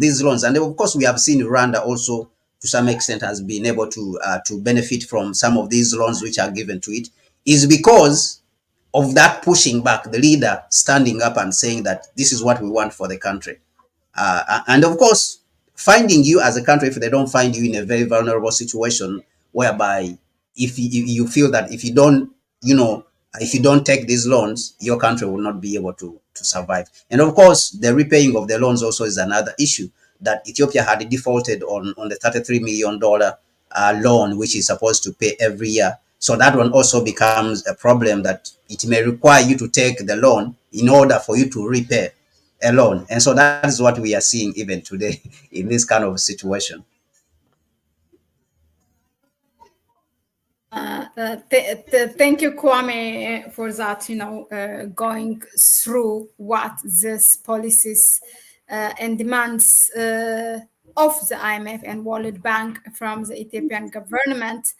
these loans. And of course, we have seen Rwanda also, to some extent, has been able to benefit from some of these loans which are given to it, is because of that pushing back, the leader standing up and saying that this is what we want for the country. And of course, finding you as a country, if they don't find you in a very vulnerable situation, whereby if you feel that if you don't, if you don't take these loans, your country will not be able to survive. And of course, the repaying of the loans also is another issue, that Ethiopia had defaulted on the $33 million loan, which is supposed to pay every year. So that one also becomes a problem, that it may require you to take the loan in order for you to repay a loan. And so that is what we are seeing even today in this kind of situation. Thank you, Kwame, for that. Going through what these policies and demands of the IMF and World Bank from the Ethiopian government.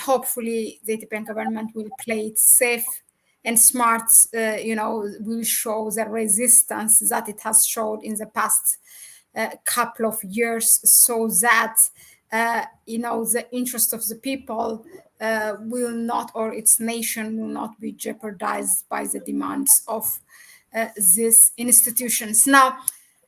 Hopefully, the Ethiopian government will play it safe and smart. Will show the resistance that it has showed in the past couple of years, so that the interest of the people will not, or its nation will not be jeopardized by the demands of these institutions. Now,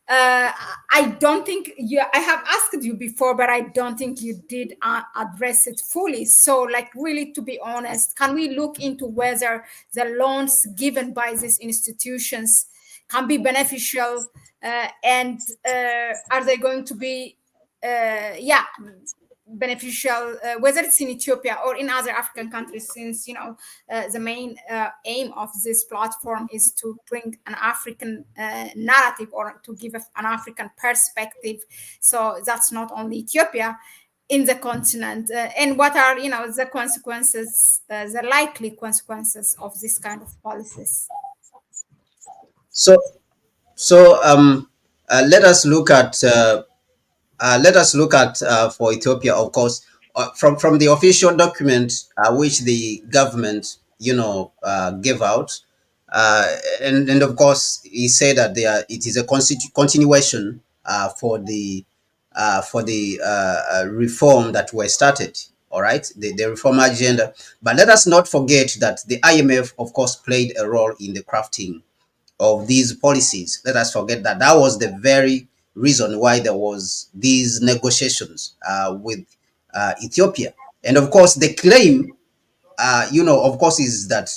I don't think I have asked you before, but I don't think you did address it fully. So, really, to be honest, can we look into whether the loans given by these institutions can be beneficial, and are they going to be, beneficial, whether it's in Ethiopia or in other African countries, since the main aim of this platform is to bring an African narrative, or to give an African perspective. So that's not only Ethiopia in the continent, and what are the consequences, the likely consequences of this kind of policies. So let us look at for Ethiopia, of course, from the official document which the government gave out, and of course he said that it is a continuation for the for the reform that were started. All right, the reform agenda. But let us not forget that the IMF, of course, played a role in the crafting of these policies. Let us forget that that was the very reason why there was these negotiations with Ethiopia. And of course, the claim, of course, is that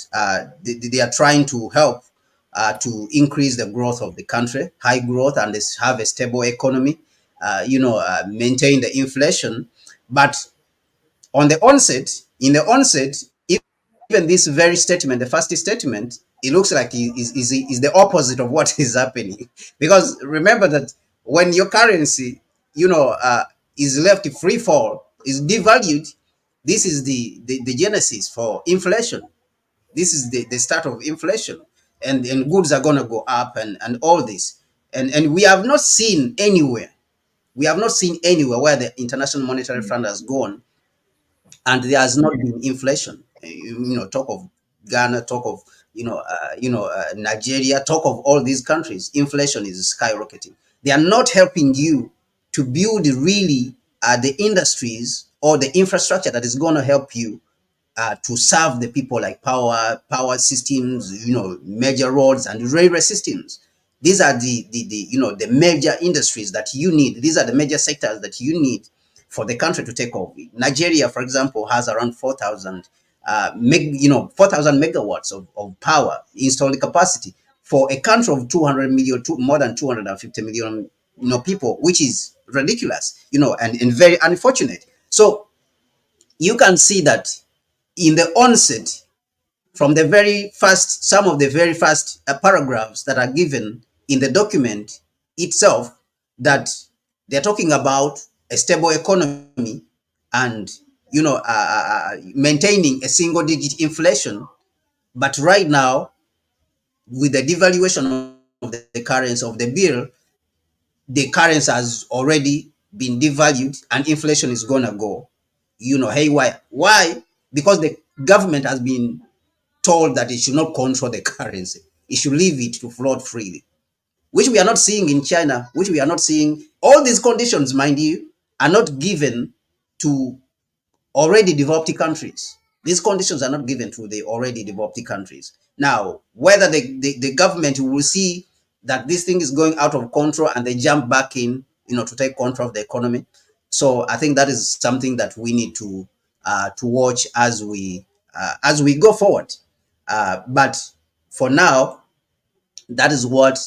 they are trying to help to increase the growth of the country, high growth, and have a stable economy, maintain the inflation. But on the onset, in the onset, even this very statement, the first statement, it looks like is the opposite of what is happening. Because remember that when your currency, is left free fall, is devalued, this is the genesis for inflation. This is the start of inflation, and goods are gonna go up, and all this, and we have not seen anywhere. We have not seen anywhere where the International Monetary Fund has gone and there has not been inflation. Talk of Ghana, talk of Nigeria, talk of all these countries. Inflation is skyrocketing. They are not helping you to build really the industries or the infrastructure that is going to help you to serve the people, like power systems, major roads and railway systems. These are the major industries that you need. These are the major sectors that you need for the country to take off. Nigeria, for example, has around 4,000 4,000 megawatts of power installed capacity for a country of 200 million, more than 250 million, people, which is ridiculous, and very unfortunate. So you can see that in the onset, from the very first, some of the very first paragraphs that are given in the document itself, that they're talking about a stable economy and maintaining a single digit inflation. But right now, with the devaluation of the currency of the bill, the currency has already been devalued and inflation is gonna go, haywire. Why? Because the government has been told that it should not control the currency. It should leave it to float freely, which we are not seeing in China, which we are not seeing. All these conditions, mind you, are not given to already developed countries. These conditions are not given to the already developed countries. Now, whether the government will see that this thing is going out of control and they jump back in, to take control of the economy. So I think that is something that we need to watch as we go forward. But for now, that is what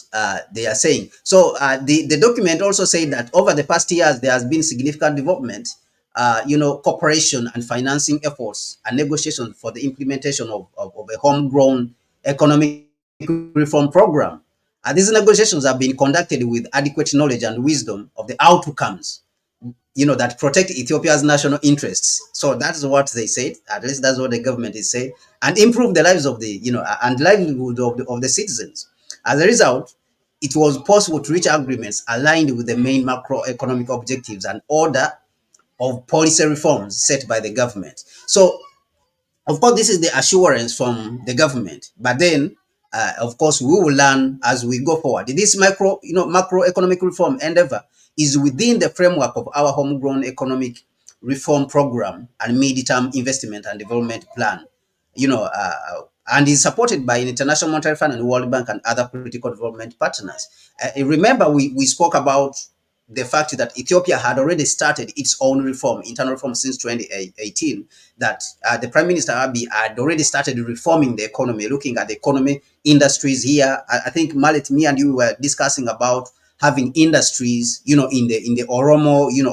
they are saying. So the document also said that over the past years, there has been significant development, cooperation and financing efforts and negotiations for the implementation of a homegrown economic reform program. These negotiations have been conducted with adequate knowledge and wisdom of the outcomes, that protect Ethiopia's national interests. So that's what they said. At least that's what the government is saying, and improve the lives of and livelihood of the citizens. As a result, it was possible to reach agreements aligned with the main macroeconomic objectives and order of policy reforms set by the government. So of course, this is the assurance from the government, but then, of course, we will learn as we go forward. This macroeconomic reform endeavor is within the framework of our homegrown economic reform program and mid-term investment and development plan, and is supported by an International Monetary Fund and World Bank and other critical development partners. Remember, we spoke about the fact that Ethiopia had already started its own reform, internal reform, since 2018, that the Prime Minister Abiy had already started reforming the economy, looking at the economy, industries here. I think, Mahlet, me and you were discussing about having industries, in the Oromo, in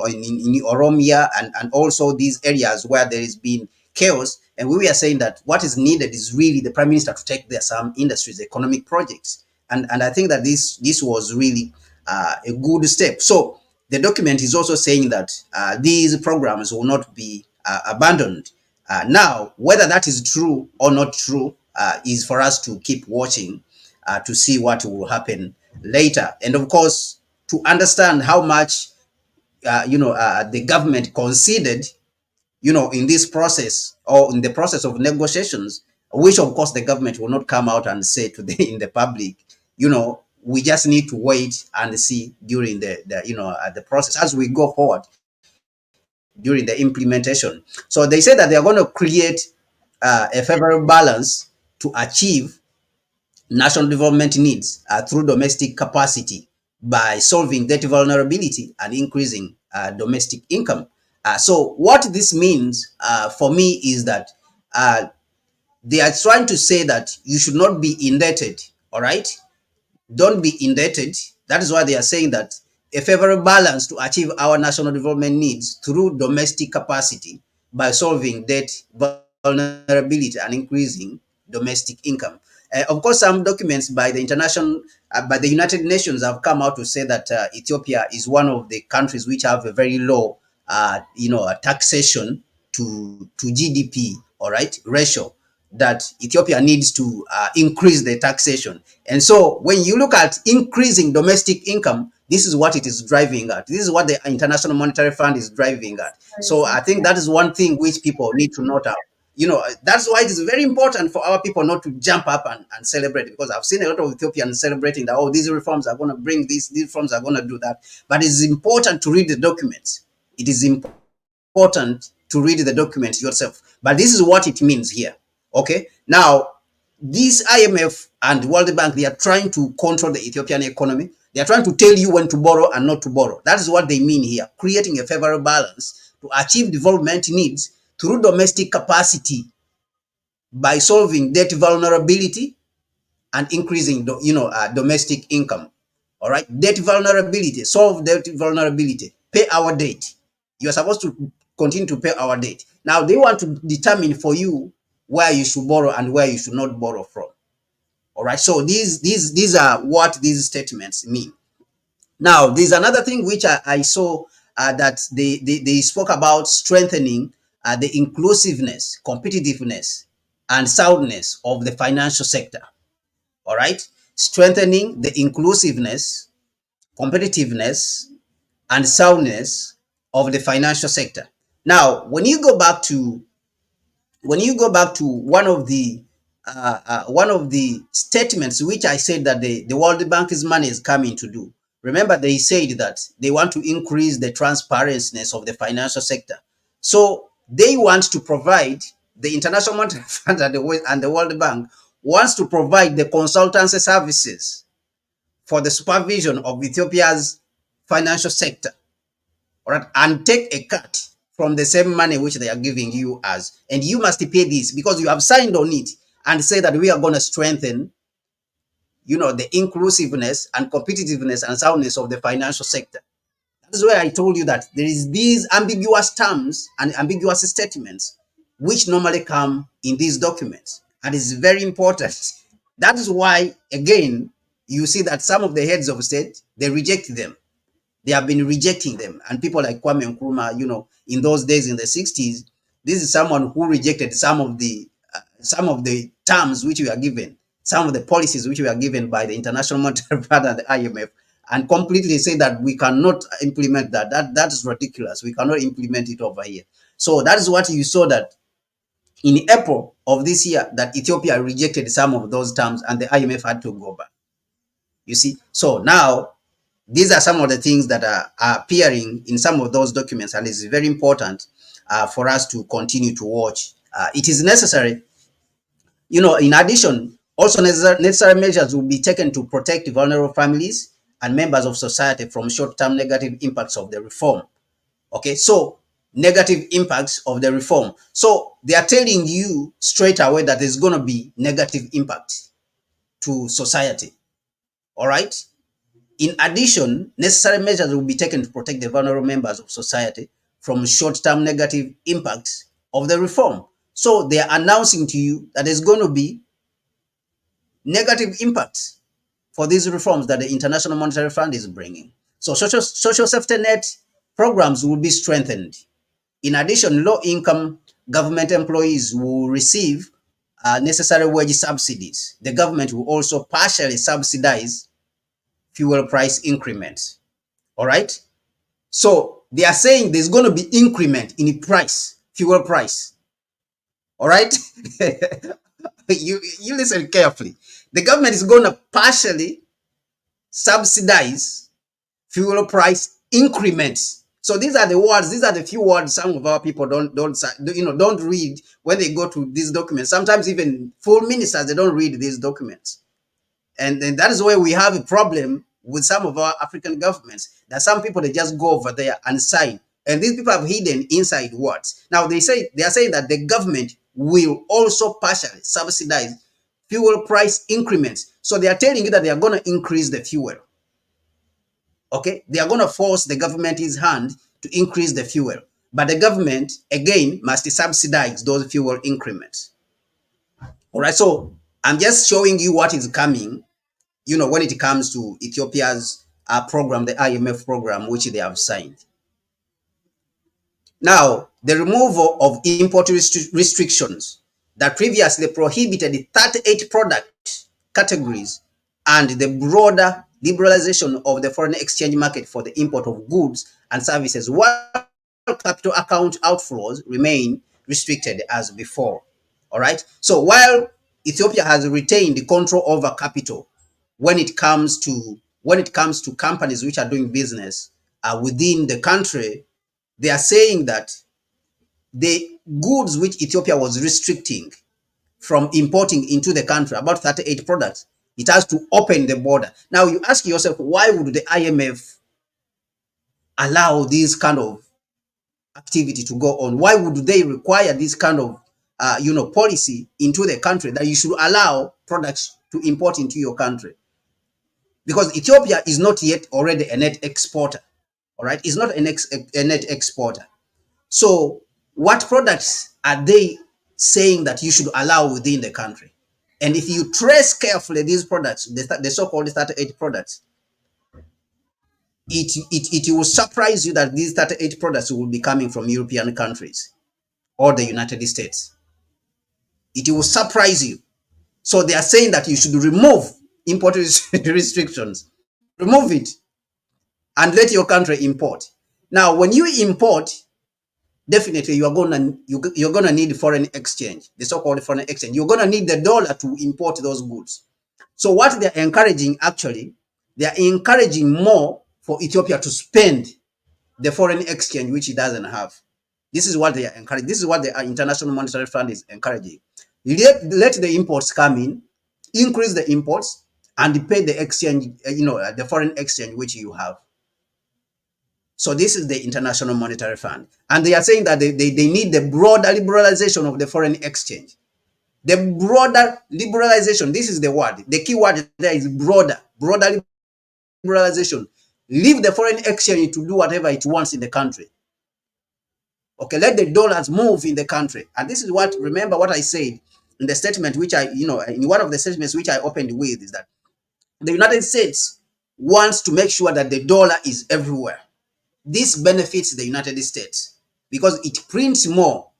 Oromia, and also these areas where there has been chaos. And we were saying that what is needed is really the Prime Minister to take there some industries, economic projects. And I think that this was really a good step. So the document is also saying that these programs will not be abandoned. Now, whether that is true or not true is for us to keep watching to see what will happen later. And of course, to understand how much the government conceded, in this process or in the process of negotiations, which of course the government will not come out and say today in the public, we just need to wait and see during the process as we go forward during the implementation. So they say that they are going to create a favorable balance to achieve national development needs through domestic capacity by solving debt vulnerability and increasing domestic income. So what this means for me is that uh, they are trying to say that you should not be indebted, all right? Don't be indebted. That is why they are saying that a favorable balance to achieve our national development needs through domestic capacity by solving debt vulnerability and increasing domestic income. Of course, some documents by the by the United Nations have come out to say that Ethiopia is one of the countries which have a very low, taxation to GDP, all right, ratio, that Ethiopia needs to increase the taxation. And so when you look at increasing domestic income, this is what it is driving at. This is what the International Monetary Fund is driving at. So I think that is one thing which people need to note out. That's why it is very important for our people not to jump up and celebrate, because I've seen a lot of Ethiopians celebrating that, oh, these reforms are going to bring this, these reforms are going to do that. But it's important to read the documents. It is important to read the document yourself. But this is what it means here. Okay. Now, these IMF and World Bank, they are trying to control the Ethiopian economy. They are trying to tell you when to borrow and not to borrow. That is what they mean here, creating a favorable balance to achieve development needs through domestic capacity by solving debt vulnerability and increasing domestic income. All right, debt vulnerability, solve debt vulnerability, pay our debt. You're supposed to continue to pay our debt. Now they want to determine for you where you should borrow and where you should not borrow from. All right, so these are what these statements mean. Now there's another thing which I saw, that they spoke about strengthening the inclusiveness, competitiveness, and soundness of the financial sector. All right, strengthening the inclusiveness, competitiveness, and soundness of the financial sector. Now when you go back to one of the statements which I said that the World Bank's money is coming to do. Remember, they said that they want to increase the transparency of the financial sector. So they want to provide, the International Monetary Fund and the World Bank wants to provide the consultancy services for the supervision of Ethiopia's financial sector, all right, and take a cut from the same money which they are giving you as, and you must pay this because you have signed on it and say that we are going to strengthen, the inclusiveness and competitiveness and soundness of the financial sector. That is where I told you that there is these ambiguous terms and ambiguous statements which normally come in these documents, and it's very important. That is why, again, you see that some of the heads of state, they reject them. They have been rejecting them. And people like Kwame Nkrumah, in those days in the 60s, this is someone who rejected some of the terms which we are given, some of the policies which we are given by the International Monetary Fund and the IMF, and completely say that we cannot implement that. That is ridiculous. We cannot implement it over here. So that is what you saw, that in April of this year, that Ethiopia rejected some of those terms and the IMF had to go back. You see? So now, these are some of the things that are appearing in some of those documents, and it's very important for us to continue to watch. It is necessary, in addition, also necessary measures will be taken to protect vulnerable families and members of society from short-term negative impacts of the reform. Okay, so negative impacts of the reform. So they are telling you straight away that there's going to be negative impact to society. All right. In addition, necessary measures will be taken to protect the vulnerable members of society from short-term negative impacts of the reform. So they are announcing to you that there's going to be negative impacts for these reforms that the International Monetary Fund is bringing. So social safety net programs will be strengthened. In addition, low-income government employees will receive necessary wage subsidies. The government will also partially subsidize fuel price increments. All right. So they are saying there's going to be increment in the price, fuel price. All right. you listen carefully. The government is going to partially subsidize fuel price increments. So these are the words, these are the few words some of our people don't read when they go to these documents. Sometimes even full ministers, they don't read these documents. And then that is where we have a problem with some of our African governments, that some people, they just go over there and sign. And these people have hidden inside words. Now they are saying that the government will also partially subsidize fuel price increments. So they are telling you that they are going to increase the fuel. Okay, they are going to force the government's hand to increase the fuel, but the government again must subsidize those fuel increments. All right, so I'm just showing you what is coming, when it comes to Ethiopia's program, the IMF program, which they have signed. Now, the removal of import restrictions that previously prohibited 38 product categories and the broader liberalization of the foreign exchange market for the import of goods and services, while capital account outflows remain restricted as before. All right. So while Ethiopia has retained the control over capital when it comes to companies which are doing business within the country, they are saying that the goods which Ethiopia was restricting from importing into the country, about 38 products, it has to open the border. Now you ask yourself, why would the IMF allow this kind of activity to go on? Why would they require this kind of policy into the country, that you should allow products to import into your country? Because Ethiopia is not yet already a net exporter. All right, it's not a net exporter. So what products are they saying that you should allow within the country? And if you trace carefully these products, the so-called 38 products, it will surprise you that these 38 products will be coming from European countries or the United States. It will surprise you. So they are saying that you should remove import restrictions, remove it, and let your country import. Now, when you import, definitely you're gonna need foreign exchange, the so-called foreign exchange. You're gonna need the dollar to import those goods. So what they're encouraging, actually, they are encouraging more for Ethiopia to spend the foreign exchange which it doesn't have. This is what they are encouraging. This is what the International Monetary Fund is encouraging. Let the imports come in, increase the imports, and pay the exchange, the foreign exchange which you have. So this is the International Monetary Fund. And they are saying that they need the broader liberalization of the foreign exchange. The broader liberalization, this is the word. The key word there is broader liberalization. Leave the foreign exchange to do whatever it wants in the country. Okay, let the dollars move in the country. And this is what, remember what I said in the statement which in one of the statements which I opened with, is that the United States wants to make sure that the dollar is everywhere. This benefits the United States because it prints more.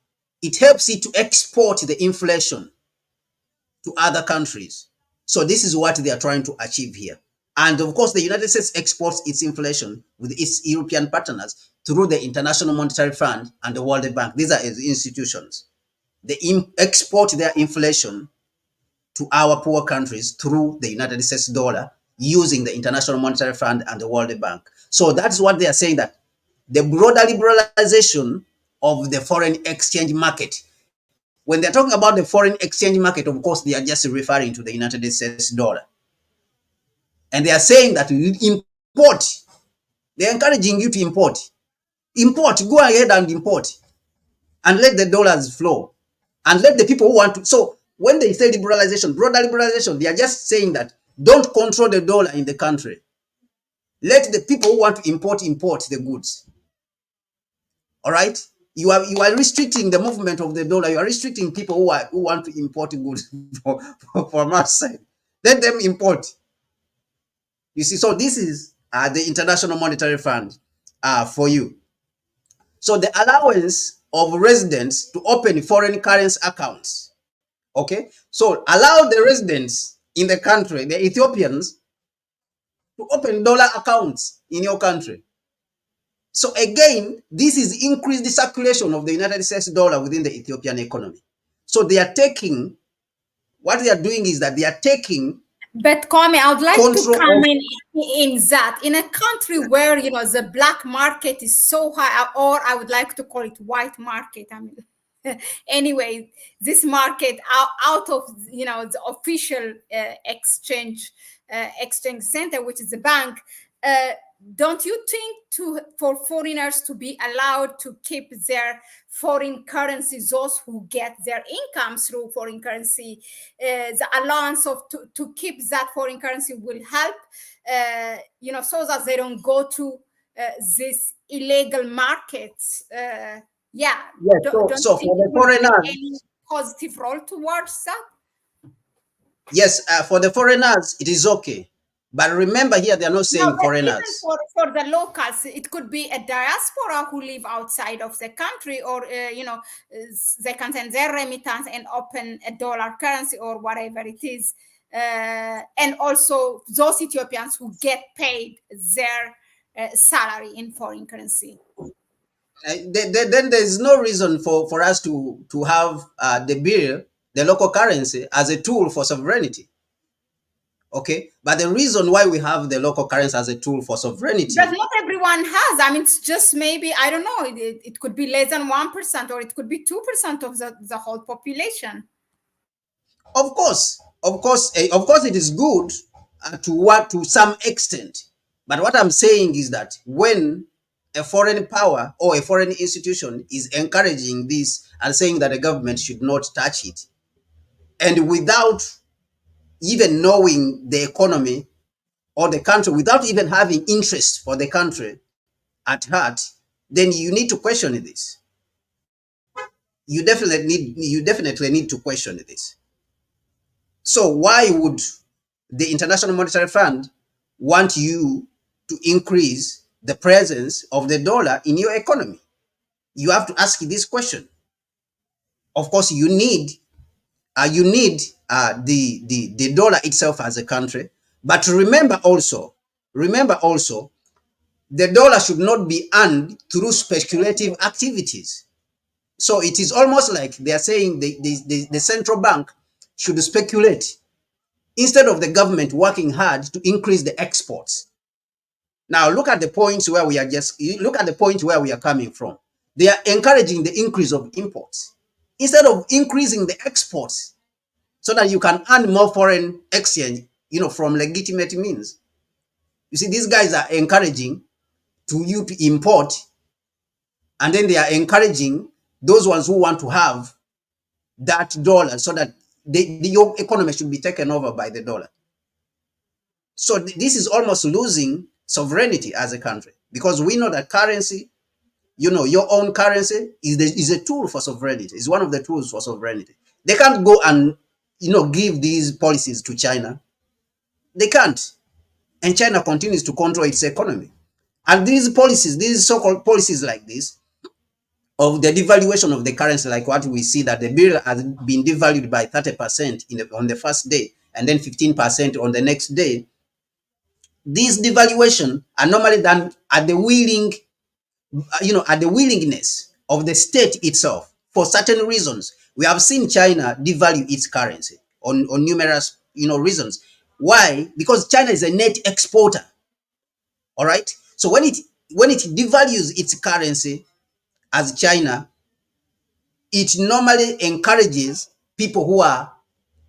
It helps it to export the inflation to other countries. So this is what they are trying to achieve here. And of course, the United States exports its inflation with its European partners through the International Monetary Fund and the World Bank. These are institutions. They export their inflation to our poor countries through the United States dollar using the International Monetary Fund and the World Bank. So that's what they are saying, that the broader liberalization of the foreign exchange market. When they're talking about the foreign exchange market, of course, they are just referring to the United States dollar. And they are saying that import. They're encouraging you to import. Import, go ahead and import. And let the dollars flow. And let the people who want to. So when they say liberalization, broader liberalization, they are just saying that don't control the dollar in the country. Let the people who want to import the goods. All right? You are restricting the movement of the dollar. You are restricting people who want to import goods from outside. Let them import. You see, so this is the International Monetary Fund for you. So the allowance of residents to open foreign currency accounts. Okay, so allow the residents in the country, the Ethiopians, to open dollar accounts in your country. So again, this is increased the circulation of the United States dollar within the Ethiopian economy. So they are taking, what they are doing is that they are taking But Kwame, I would like to Control of, comment in that in a country where the black market is so high, or I would like to call it white market. I mean, anyway, this market out of the official exchange center, which is the bank. Uh, don't you think for foreigners to be allowed to keep their foreign currency, those who get their income through foreign currency, the allowance to keep that foreign currency will help, so that they don't go to this illegal markets. Yeah, yes, don't you so think for it the will bring foreigners, any positive role towards that? yes, for the foreigners, it is okay. But remember here, they are not No, saying but even foreigners. for the locals, it could be a diaspora who live outside of the country, or they can send their remittance and open a dollar currency or whatever it is, and also those Ethiopians who get paid their salary in foreign currency. Then there is no reason for us to have the bill, the local currency, as a tool for sovereignty. Okay, but the reason why we have the local currency as a tool for But sovereignty, not everyone has. I mean, it's just maybe, I don't know. It could be less than 1%, or it could be 2% of the whole population. of course, it is good to some extent. But what I'm saying is that when a foreign power or a foreign institution is encouraging this and saying that the government should not touch it, and without even knowing the economy or the country, without even having interest for the country at heart, then you need to question this. You definitely need to question this. So why would the International Monetary Fund want you to increase the presence of the dollar in your economy? You have to ask this question. Of course, you need the dollar itself as a country, but remember also, the dollar should not be earned through speculative activities. So it is almost like they are saying the central bank should speculate instead of the government working hard to increase the exports. Now look at the points where we are just look at the point where we are coming from. They are encouraging the increase of imports instead of increasing the exports so that you can earn more foreign exchange, from legitimate means. You see, these guys are encouraging you to import, and then they are encouraging those ones who want to have that dollar so that your economy should be taken over by the dollar. So this is almost losing sovereignty as a country, because we know that currency, your own currency is a tool for sovereignty. It's one of the tools for sovereignty. They can't go and give these policies to China. They can't. And China continues to control its economy. And these so-called policies like this, of the devaluation of the currency, like what we see, that the bill has been devalued by 30% on the first day, and then 15% on the next day. These devaluation are normally done at the willingness of the state itself for certain reasons. We have seen China devalue its currency on numerous reasons. Why? Because China is a net exporter. All right. So when it devalues its currency as China, it normally encourages people who are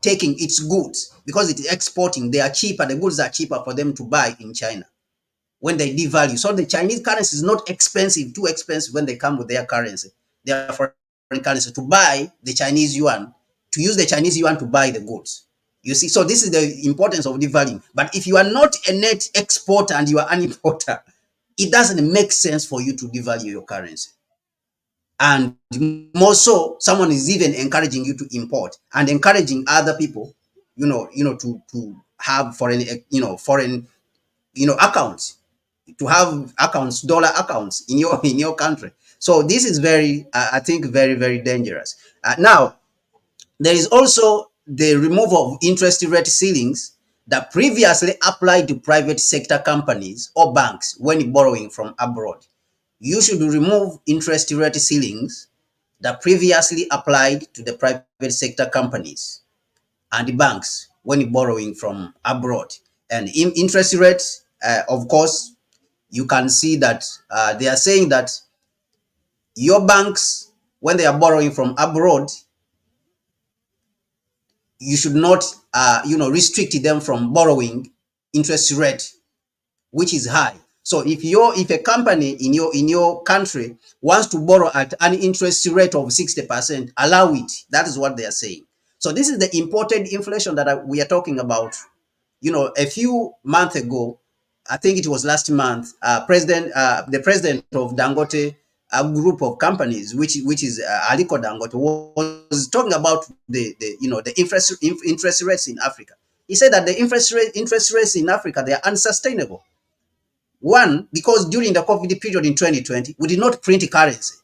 taking its goods, because it is exporting. They are cheaper. The goods are cheaper for them to buy in China when they devalue. So the Chinese currency is not expensive, too expensive when they come with their currency, their foreign currency, to buy the Chinese yuan, to use the Chinese yuan to buy the goods. You see, so this is the importance of devaluing. But if you are not a net exporter and you are an importer, it doesn't make sense for you to devalue your currency. And more so, someone is even encouraging you to import and encouraging other people, to have foreign accounts, to have accounts, dollar accounts in your country. So this is very, I think, very, very dangerous. Now, there is also the removal of interest rate ceilings that previously applied to private sector companies or banks when borrowing from abroad. You should remove interest rate ceilings that previously applied to the private sector companies and the banks when borrowing from abroad. And interest rates, of course, you can see that they are saying that your banks, when they are borrowing from abroad, you should not, restrict them from borrowing interest rate which is high. So if a company in your country wants to borrow at an interest rate of 60%, allow it. That is what they are saying. So this is the imported inflation that we are talking about. A few months ago, I think it was last month, the president of Dangote, a group of companies, which is Aliko Dangote, was talking about the interest rates in Africa. He said that the interest rates in Africa, they are unsustainable. One, because during the COVID period in 2020, we did not print currency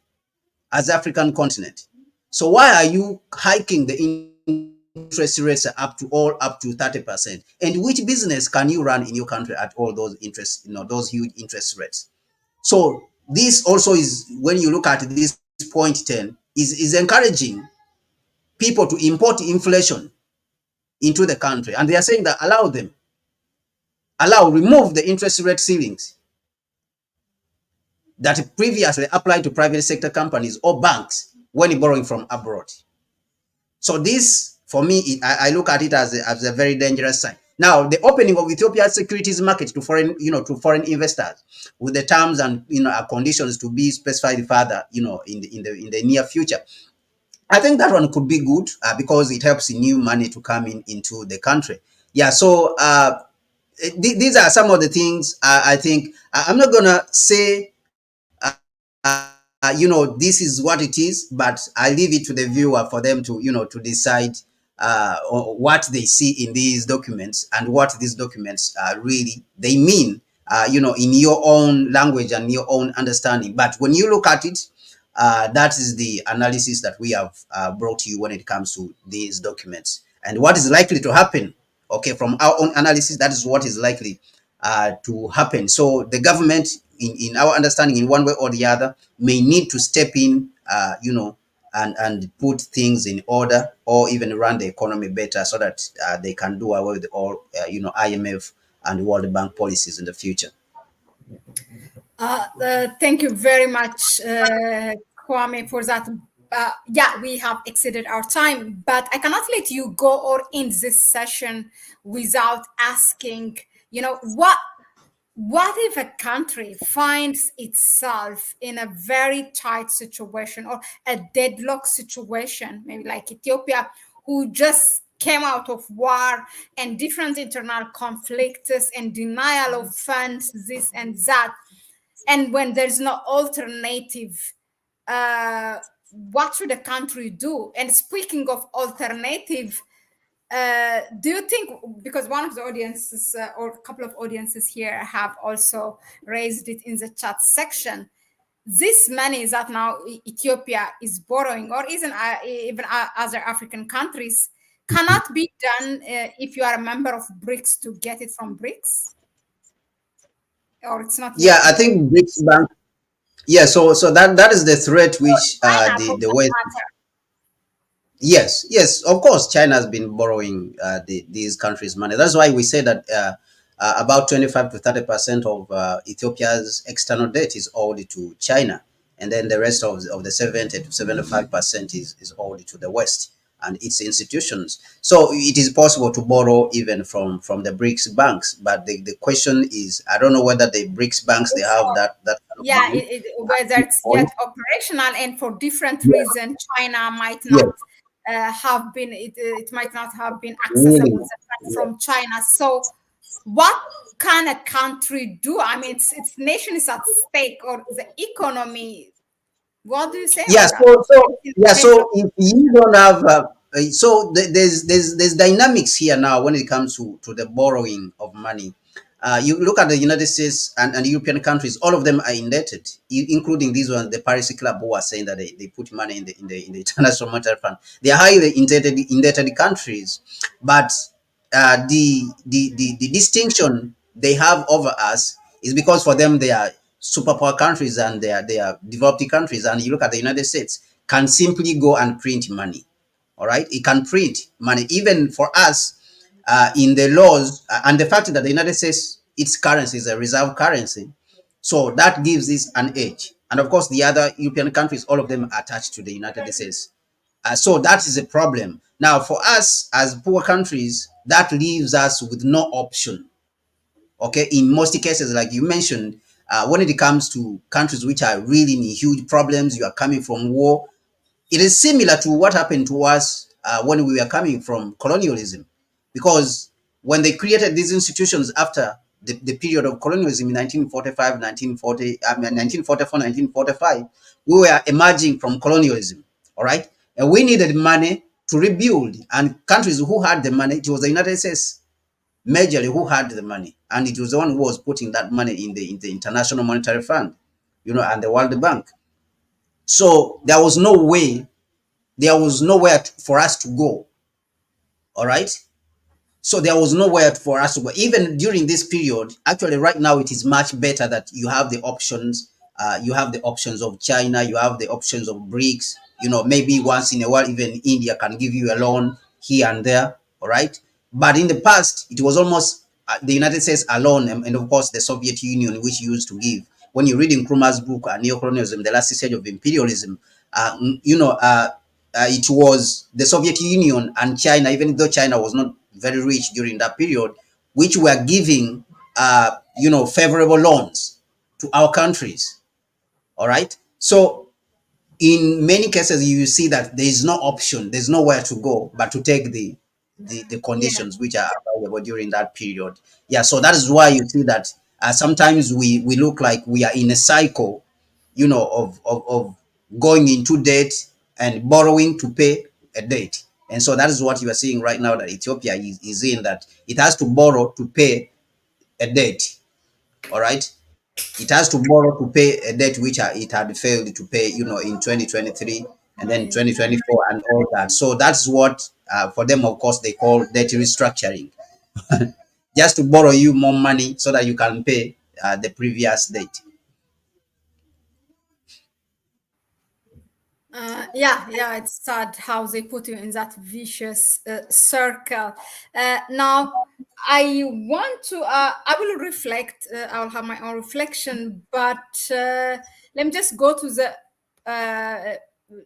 as African continent. So why are you hiking the interest rates up to 30%? And which business can you run in your country at all those interest, those huge interest rates? So this also is, when you look at this point 10, is encouraging people to import inflation into the country. And they are saying that remove the interest rate ceilings that previously applied to private sector companies or banks when borrowing from abroad. So this, for me, I look at it as a very dangerous sign. Now, the opening of Ethiopia's securities market to foreign investors, with the terms and conditions to be specified further, in the near future, I think that one could be good because it helps new money to come into the country. Yeah. So these are some of the things I think. I'm not gonna say this is what it is, but I leave it to the viewer for them to decide what they see in these documents and what these documents really they mean, in your own language and your own understanding. But when you look at it, that is the analysis that we have brought to you when it comes to these documents and what is likely to happen. Okay, from our own analysis, that is what is likely to happen. So the government, in our understanding, in one way or the other, may need to step in, and put things in order, or even run the economy better, so that they can do away with all, IMF and World Bank policies in the future. Thank you very much, Kwame, for that. Yeah, we have exceeded our time, but I cannot let you go or end this session without asking, what if a country finds itself in a very tight situation or a deadlock situation, maybe like Ethiopia, who just came out of war and different internal conflicts and denial of funds, this and that, and when there's no alternative, what should the country do? And speaking of alternative, do you think, because one of the audiences or a couple of audiences here have also raised it in the chat section, this money that now Ethiopia is borrowing, or even other African countries, cannot be done if you are a member of BRICS to get it from BRICS? Or it's not Yeah, yet I done? think BRICS Bank. Yeah, so that is the threat which China, for the that West. matter. Yes, of course, China has been borrowing these countries' money. That's why we say that about 25 to 30% of Ethiopia's external debt is owed to China, and then the rest of the 70 to 75% is owed to the West and its institutions. So it is possible to borrow even from the BRICS banks, but the question is, I don't know whether the BRICS banks, they have that kind of Yeah, money. whether it's Or- yet operational, and for different Yes, reasons, China might yes, not have been, it might not have been accessible, really. the funds from China. So what can a country do? I mean, its nation is at stake, or the economy. What do you say Yeah, about that? so if you don't have there's dynamics here now when it comes to the borrowing of money. You look at the United States and European countries; all of them are indebted, including these ones, the Paris Club, who are saying that they put money in the International Monetary Fund. They are highly indebted countries, but the distinction they have over us is because for them they are superpower countries and they are developed countries. And you look at the United States, can simply go and print money. All right, it can print money. Even for us, in the laws, and the fact that the United States, its currency is a reserve currency, so that gives this an edge. And of course, the other European countries, all of them are attached to the United States. So that is a problem. Now, for us as poor countries, that leaves us with no option. Okay, in most cases, like you mentioned, when it comes to countries which are really in huge problems, you are coming from war, it is similar to what happened to us when we were coming from colonialism, because when they created these institutions after the period of colonialism in 1945, 1940, 1944, 1945, we were emerging from colonialism, all right? And we needed money to rebuild, and countries who had the money, it was the United States majorly who had the money, and it was the one who was putting that money in the International Monetary Fund, and the World Bank. So there was nowhere for us to go. All right. So there was nowhere for us to go. Even during this period, actually, right now it is much better that you have the options. You have the options of China. You have the options of BRICS. Maybe once in a while, even India can give you a loan here and there. All right. But in the past, it was almost the United States alone, and of course the Soviet Union, which used to give. When you read in Nkrumah's book, Neocolonialism, the last stage of imperialism, it was the Soviet Union and China, even though China was not very rich during that period, which were giving, favorable loans to our countries. All right. So in many cases, you see that there is no option, there's nowhere to go but to take the Yeah. conditions which are available during that period. Yeah. So that is why you see that sometimes we look like we are in a cycle, of going into debt and borrowing to pay a debt. And so that is what you are seeing right now, that Ethiopia is in, that it has to borrow to pay a debt. All right. It has to borrow to pay a debt which it had failed to pay, in 2023 and then Yeah. 2024 and all that. So that's what, for them, of course, they call debt restructuring, just to borrow you more money so that you can pay the previous debt. Yeah, it's sad how they put you in that vicious circle. Now, I will reflect, I'll have my own reflection, but let me just go to uh,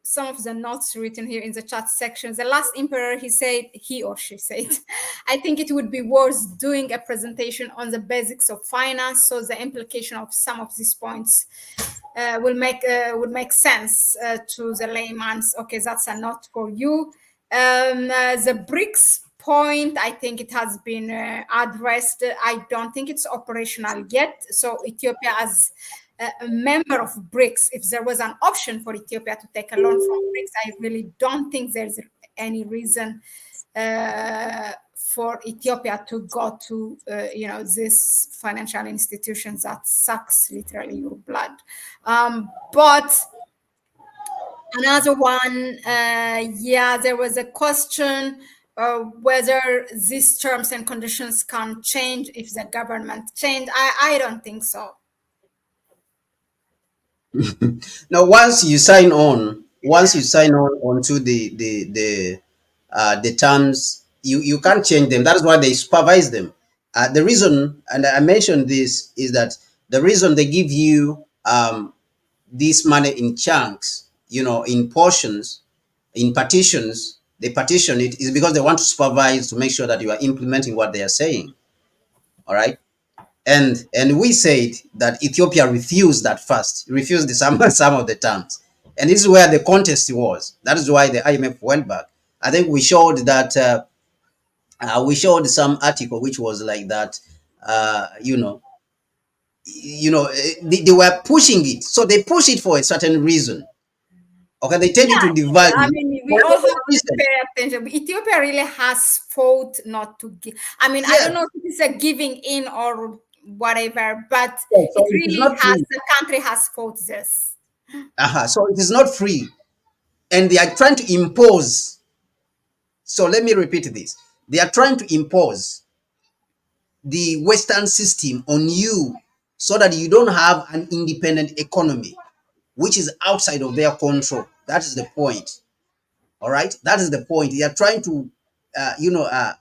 some of the notes written here in the chat section. The last emperor, he or she said, I think it would be worth doing a presentation on the basics of finance, so the implication of some of these points would make sense to the layman's. Okay, that's a note for you. The BRICS point, I think it has been addressed. I don't think it's operational yet. So Ethiopia, as a member of BRICS, if there was an option for Ethiopia to take a loan from BRICS, I really don't think there's any reason for Ethiopia to go to this financial institutions that sucks literally your blood. But another one, yeah, there was a question whether these terms and conditions can change if the government change. I don't think so. Now, once you sign on onto the terms, you can't change them. That is why they supervise them. The reason, and I mentioned this, is that the reason they give you this money in chunks, in portions, in partitions, they partition it, is because they want to supervise, to make sure that you are implementing what they are saying. All right. And we said that Ethiopia refused that first, refused some of the terms, and this is where the contest was. That is why the IMF went back. I think we showed that we showed some article which was like that. Uh, you know, they were pushing it, so they push it for a certain reason. Okay, they tell you to I devalue mean, we for a all have certain to reason. pay attention. Ethiopia really has fought not to give. I mean, I don't Yes, know if it's a giving in or whatever, but yes. it So it is really not has, free. the country has fought this. So it is not free, and they are trying to impose. So let me repeat this. They are trying to impose the Western system on you so that you don't have an independent economy, which is outside of their control. That is the point. All right. That is the point. They are trying to, uh, you know, uh,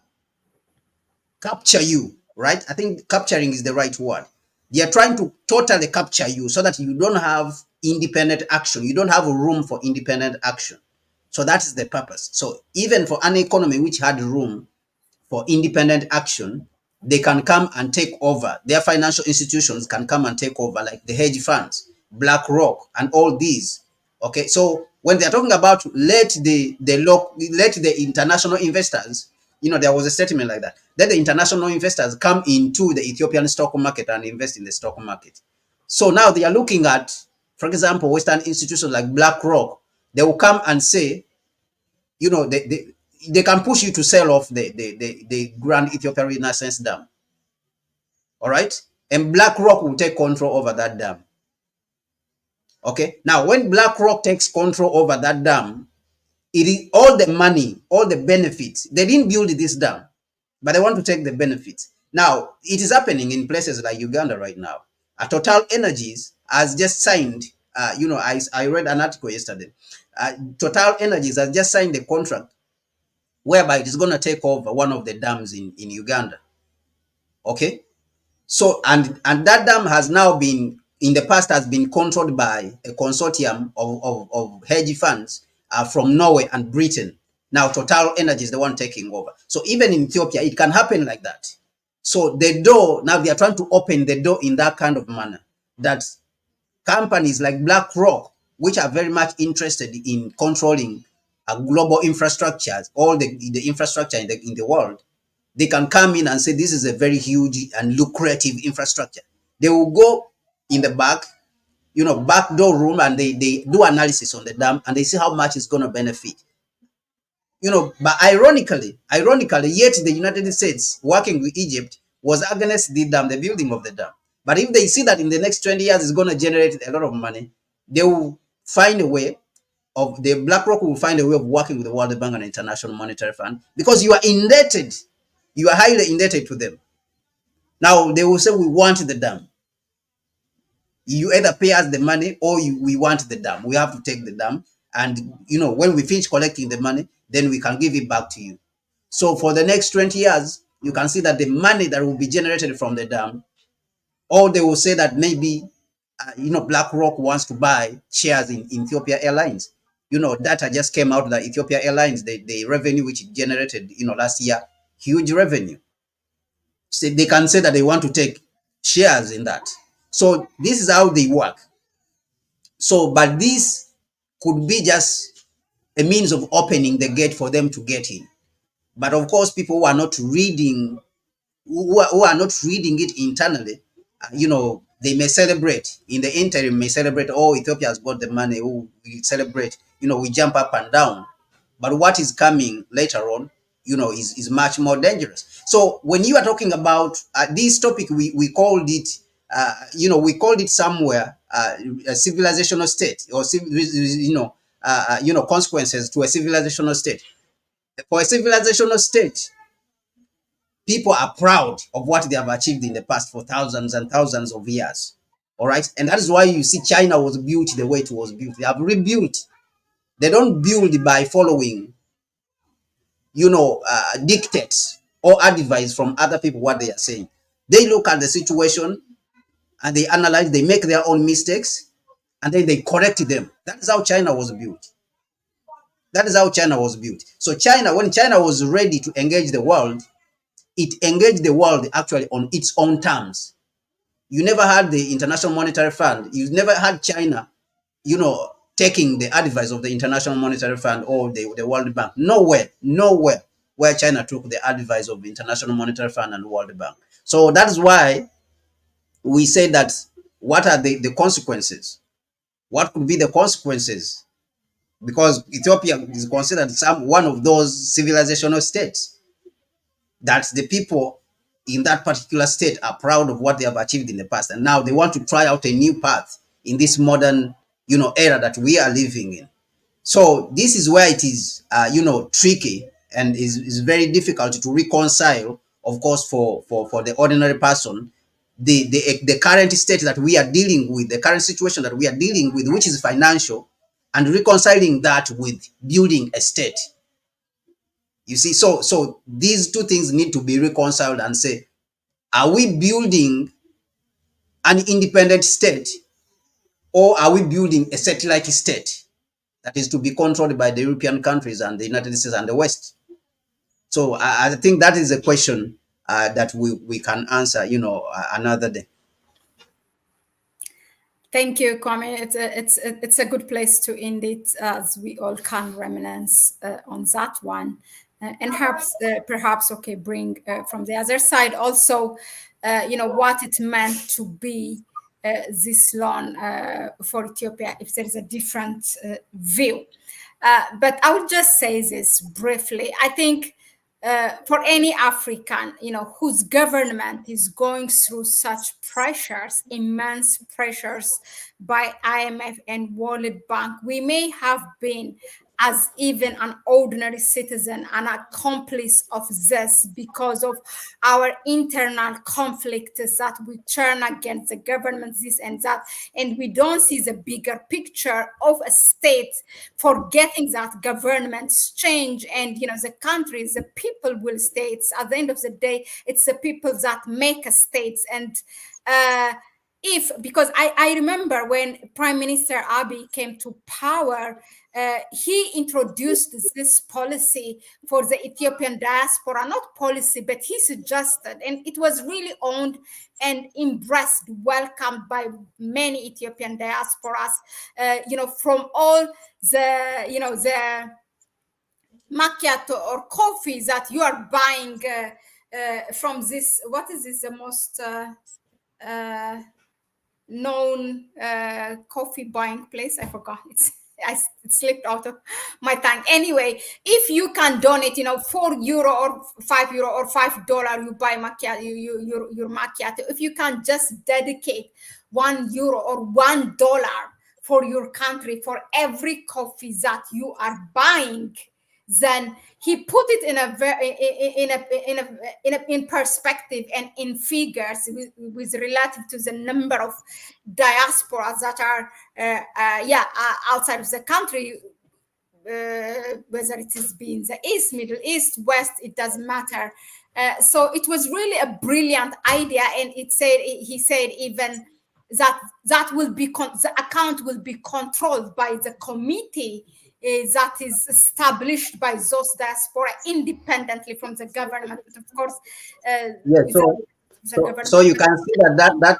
capture you, right? I think capturing is the right word. They are trying to totally capture you so that you don't have independent action. You don't have room for independent action. So that is the purpose. So even for an economy which had room for independent action, they can come and take over. Their financial institutions can come and take over, like the hedge funds, BlackRock, and all these. Okay, so when they're talking about let the international investors, there was a statement like that. Let the international investors come into the Ethiopian stock market and invest in the stock market. So now they are looking at, for example, Western institutions like BlackRock. They will come and say, they can push you to sell off the Grand Ethiopia Renaissance Dam. All right. And BlackRock will take control over that dam. Okay. Now, when BlackRock takes control over that dam, it is all the money, all the benefits. They didn't build this dam, but they want to take the benefits. Now, it is happening in places like Uganda right now. Total Energies has just signed, I read an article yesterday. Total Energies has just signed a contract whereby it is going to take over one of the dams in Uganda. Okay. So, and that dam has now been, in the past, has been controlled by a consortium of hedge funds from Norway and Britain. Now, Total Energy is the one taking over. So even in Ethiopia, it can happen like that. So the door, now they are trying to open the door in that kind of manner, that companies like BlackRock, which are very much interested in controlling global infrastructures, all the infrastructure in the world, they can come in and say this is a very huge and lucrative infrastructure. They will go in the back door room, and they do analysis on the dam, and they see how much it's going to benefit. But ironically, yet the United States, working with Egypt, was against the dam, the building of the dam. But if they see that in the next 20 years it's going to generate a lot of money, they will find a way the BlackRock will find a way of working with the World Bank and International Monetary Fund, because you are indebted. You are highly indebted to them. Now they will say, we want the dam. You either pay us the money or we want the dam. We have to take the dam. And, when we finish collecting the money, then we can give it back to you. So for the next 20 years, you can see that the money that will be generated from the dam, or they will say that maybe, BlackRock wants to buy shares in Ethiopia'S. Data just came out that Ethiopia'S, the revenue which it generated, last year, huge revenue. So they can say that they want to take shares in that. So this is how they work. So, but this could be just a means of opening the gate for them to get in. But of course, people who are not reading, who are not reading it internally, they may celebrate in the interim, may celebrate, oh, Ethiopia has got the money, oh, we celebrate, we jump up and down. But what is coming later on, is much more dangerous. So when you are talking about this topic, we called it, we called it somewhere a civilizational state, or consequences to a civilizational state. For a civilizational state, people are proud of what they have achieved in the past for thousands and thousands of years. All right. And that is why you see China was built the way it was built. They have rebuilt. They don't build by following, dictates or advice from other people, what they are saying. They look at the situation and they analyze, they make their own mistakes, and then they correct them. That is how China was built. That is how China was built. So China, when China was ready to engage the world, it engaged the world actually on its own terms. You never had the International Monetary Fund. You never had China, taking the advice of the International Monetary Fund or the World Bank. Nowhere where China took the advice of the International Monetary Fund and World Bank. So that's why we say that what are the consequences? What could be the consequences? Because Ethiopia is considered one of those civilizational states that the people in that particular state are proud of what they have achieved in the past, and now they want to try out a new path in this modern, era that we are living in. So this is where it is, tricky, and is very difficult to reconcile, of course, for the ordinary person, the current state that we are dealing with, the current situation that we are dealing with, which is financial, and reconciling that with building a state. You see, so these two things need to be reconciled and say, are we building an independent state, or are we building a satellite state that is to be controlled by the European countries and the United States and the West? So I think that is a question that we can answer, another day. Thank you, Kwame. It's a good place to end it, as we all can reminisce on that one, and perhaps okay, bring from the other side also, what it meant to be this loan for Ethiopia, if there is a different view. But I would just say this briefly. I think for any African, whose government is going through such pressures, immense pressures by IMF and World Bank, we may have been, as even an ordinary citizen, an accomplice of this because of our internal conflicts that we turn against the government, this and that, and we don't see the bigger picture of a state, forgetting that governments change, and the countries, the people will states. At the end of the day, it's the people that make a states. And if, because I remember when Prime Minister Abiy came to power, he introduced this policy for the Ethiopian diaspora, not policy, but he suggested, and it was really owned and embraced, welcomed by many Ethiopian diasporas, from all the macchiato or coffee that you are buying from this, what is this, the most uh, known coffee buying place? I forgot. It slipped out of my tongue. Anyway, if you can donate, €4 or €5 or $5, you buy macchiato, your macchiato. If you can just dedicate €1 or $1 for your country for every coffee that you are buying, then he put it in a very in perspective and in figures with relative to the number of diasporas that are outside of the country, whether it is being the East, Middle East, West, it doesn't matter. So it was really a brilliant idea, and he said even that will be the account will be controlled by the committee that is established by those diaspora independently from the government. But of course, Yeah, the government. so you can see that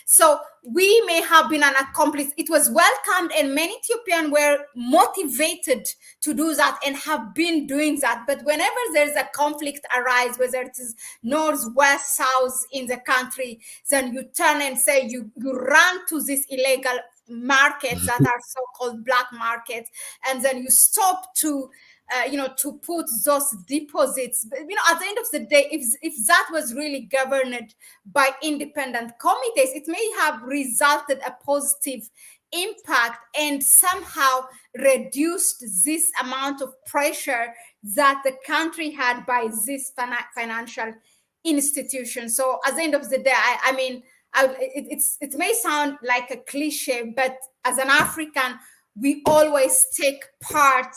So we may have been an accomplice. It was welcomed, and many Ethiopians were motivated to do that and have been doing that. But whenever there's a conflict arise, whether it is north, west, south in the country, then you turn and say you run to these illegal markets that are so-called black markets, and then you stop to to put those deposits. But, at the end of the day, if that was really governed by independent committees, it may have resulted a positive impact and somehow reduced this amount of pressure that the country had by this financial institution. So at the end of the day, I mean, it may sound like a cliche, but as an African, we always take part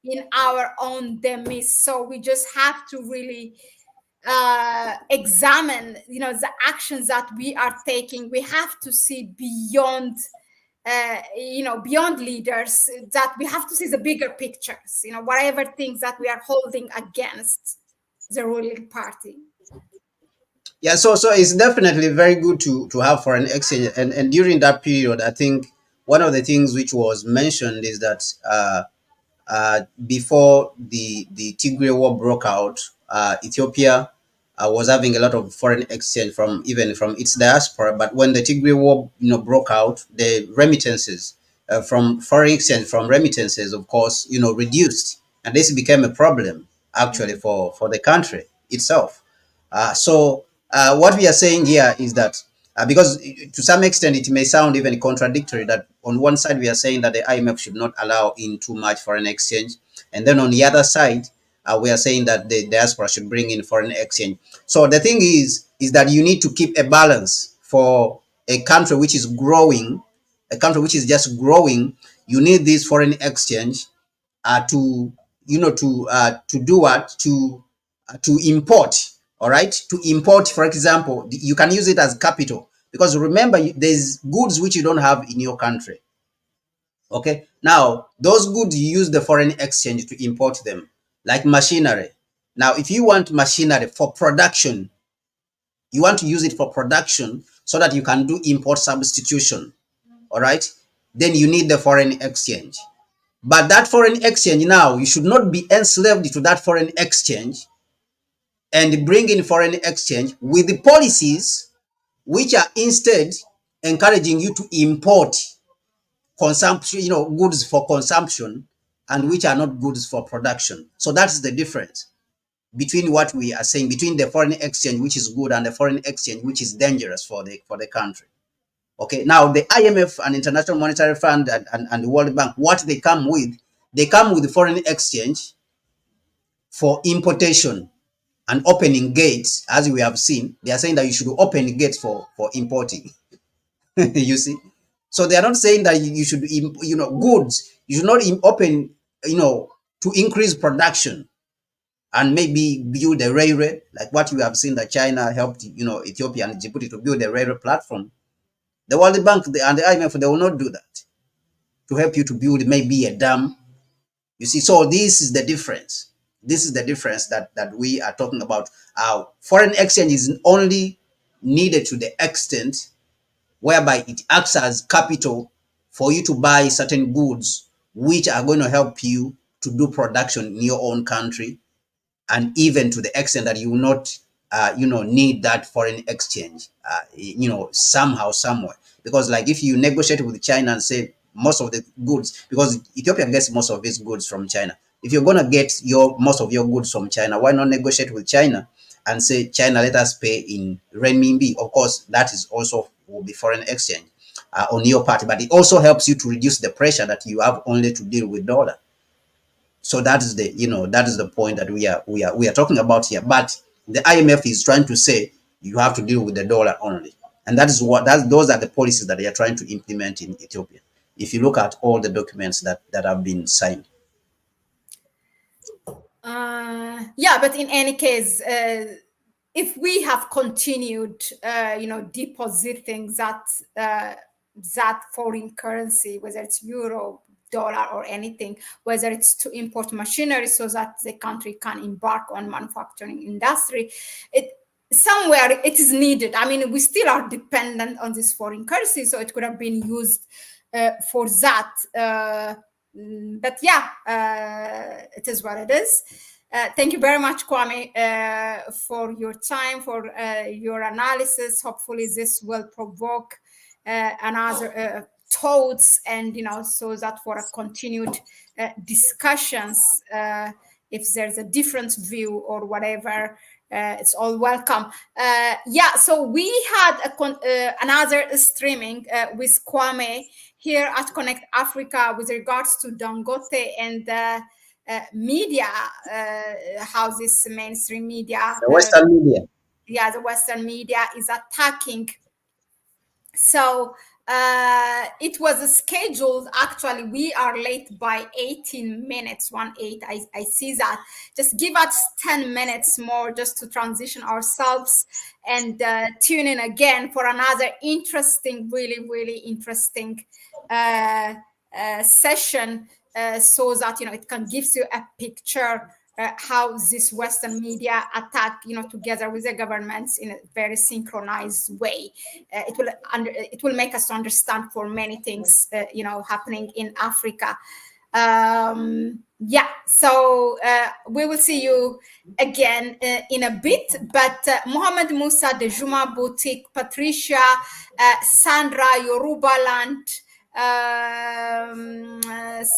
in our own demise. So we just have to really examine, the actions that we are taking. We have to see beyond, beyond leaders. That we have to see the bigger pictures. Whatever things that we are holding against the ruling party. Yeah, so it's definitely very good to have foreign exchange, and during that period, I think one of the things which was mentioned is that before the Tigray War broke out, Ethiopia was having a lot of foreign exchange from even from its diaspora. But when the Tigray War broke out, the remittances from foreign exchange from remittances, of course, reduced, and this became a problem actually for the country itself. So what we are saying here is that because to some extent it may sound even contradictory that on one side we are saying that the IMF should not allow in too much foreign exchange, and then on the other side we are saying that the diaspora should bring in foreign exchange. So the thing is that you need to keep a balance for a country which is growing, a country which is just growing. You need this foreign exchange to to do what, to import. All right, to import, for example, you can use it as capital, because remember, there's goods which you don't have in your country. Okay, now those goods, you use the foreign exchange to import them, like machinery. Now if you want machinery for production, you want to use it for production so that you can do import substitution. All right, then you need the foreign exchange. But that foreign exchange, now you should not be enslaved to that foreign exchange and bring in foreign exchange with the policies which are instead encouraging you to import consumption, goods for consumption, and which are not goods for production. So that's the difference between what we are saying, between the foreign exchange which is good and the foreign exchange which is dangerous for the country. Okay, now the IMF and International Monetary Fund and the World Bank, what they come with, foreign exchange for importation and opening gates. As we have seen, they are saying that you should open gates for importing. You see, so they are not saying that you should, goods, you should not open, to increase production and maybe build a railway, like what we have seen that China helped, Ethiopia and Djibouti to build a railway platform. The World Bank and the IMF, they will not do that to help you to build maybe a dam. You see, so this is the difference. This is the difference that we are talking about. Foreign exchange is only needed to the extent whereby it acts as capital for you to buy certain goods which are going to help you to do production in your own country, and even to the extent that you will not need that foreign exchange somehow, somewhere. Because like if you negotiate with China and say most of the goods, because Ethiopia gets most of its goods from China, if you're going to get most of your goods from China, why not negotiate with China and say, China, let us pay in renminbi? Of course, that is also will be foreign exchange on your part, but it also helps you to reduce the pressure that you have only to deal with dollar. So that is the point that we are talking about here. But the IMF is trying to say you have to deal with the dollar only, and those are the policies that they are trying to implement in Ethiopia. If you look at all the documents that have been signed. Yeah, but in any case, if we have continued, depositing that foreign currency, whether it's euro, dollar, or anything, whether it's to import machinery so that the country can embark on manufacturing industry, somewhere it is needed. I mean, we still are dependent on this foreign currency, so it could have been used for that. But yeah, it is what it is. Thank you very much, Kwame, for your time, for your analysis. Hopefully this will provoke another thoughts, and so that for a continued discussions, if there's a different view or whatever, it's all welcome. Yeah, so we had another streaming with Kwame here at Connect Africa with regards to Dangote and media, how this mainstream media, The Western media. yeah, the Western media is attacking. So it was scheduled. Actually, we are late by 18 minutes, 1-8. I see that. Just give us 10 minutes more just to transition ourselves and tune in again for another interesting, really, really interesting session, so that it can give you a picture how this Western media attack, together with the governments in a very synchronized way. It will make us understand for many things, happening in Africa. Yeah, so we will see you again in a bit. But Mohamed Musa, Dejuma Boutique, Patricia, Sandra, Yorubaland,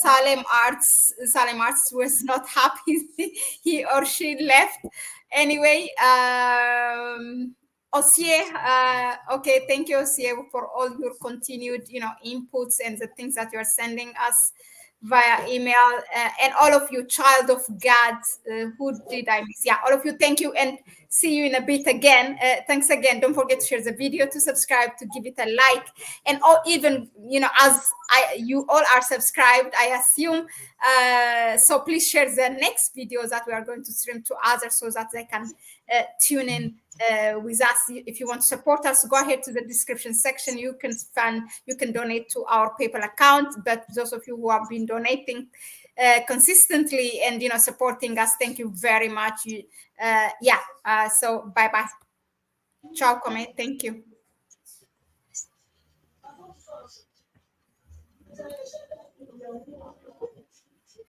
Salem Arts was not happy he or she left. Anyway, Osie, okay, thank you, Osie, for all your continued, inputs and the things that you're sending us. via email, and all of you child of God, who did I miss? Yeah, all of you, thank you, and see you in a bit again. Thanks again. Don't forget to share the video, to subscribe, to give it a like, and all, even as you all are subscribed, I assume. So please share the next videos that we are going to stream to others so that they can tune in with us. If you want to support us, go ahead to the description section. You can donate to our PayPal account. But those of you who have been donating consistently and supporting us, thank you very much. So bye bye. Ciao, come. Thank you.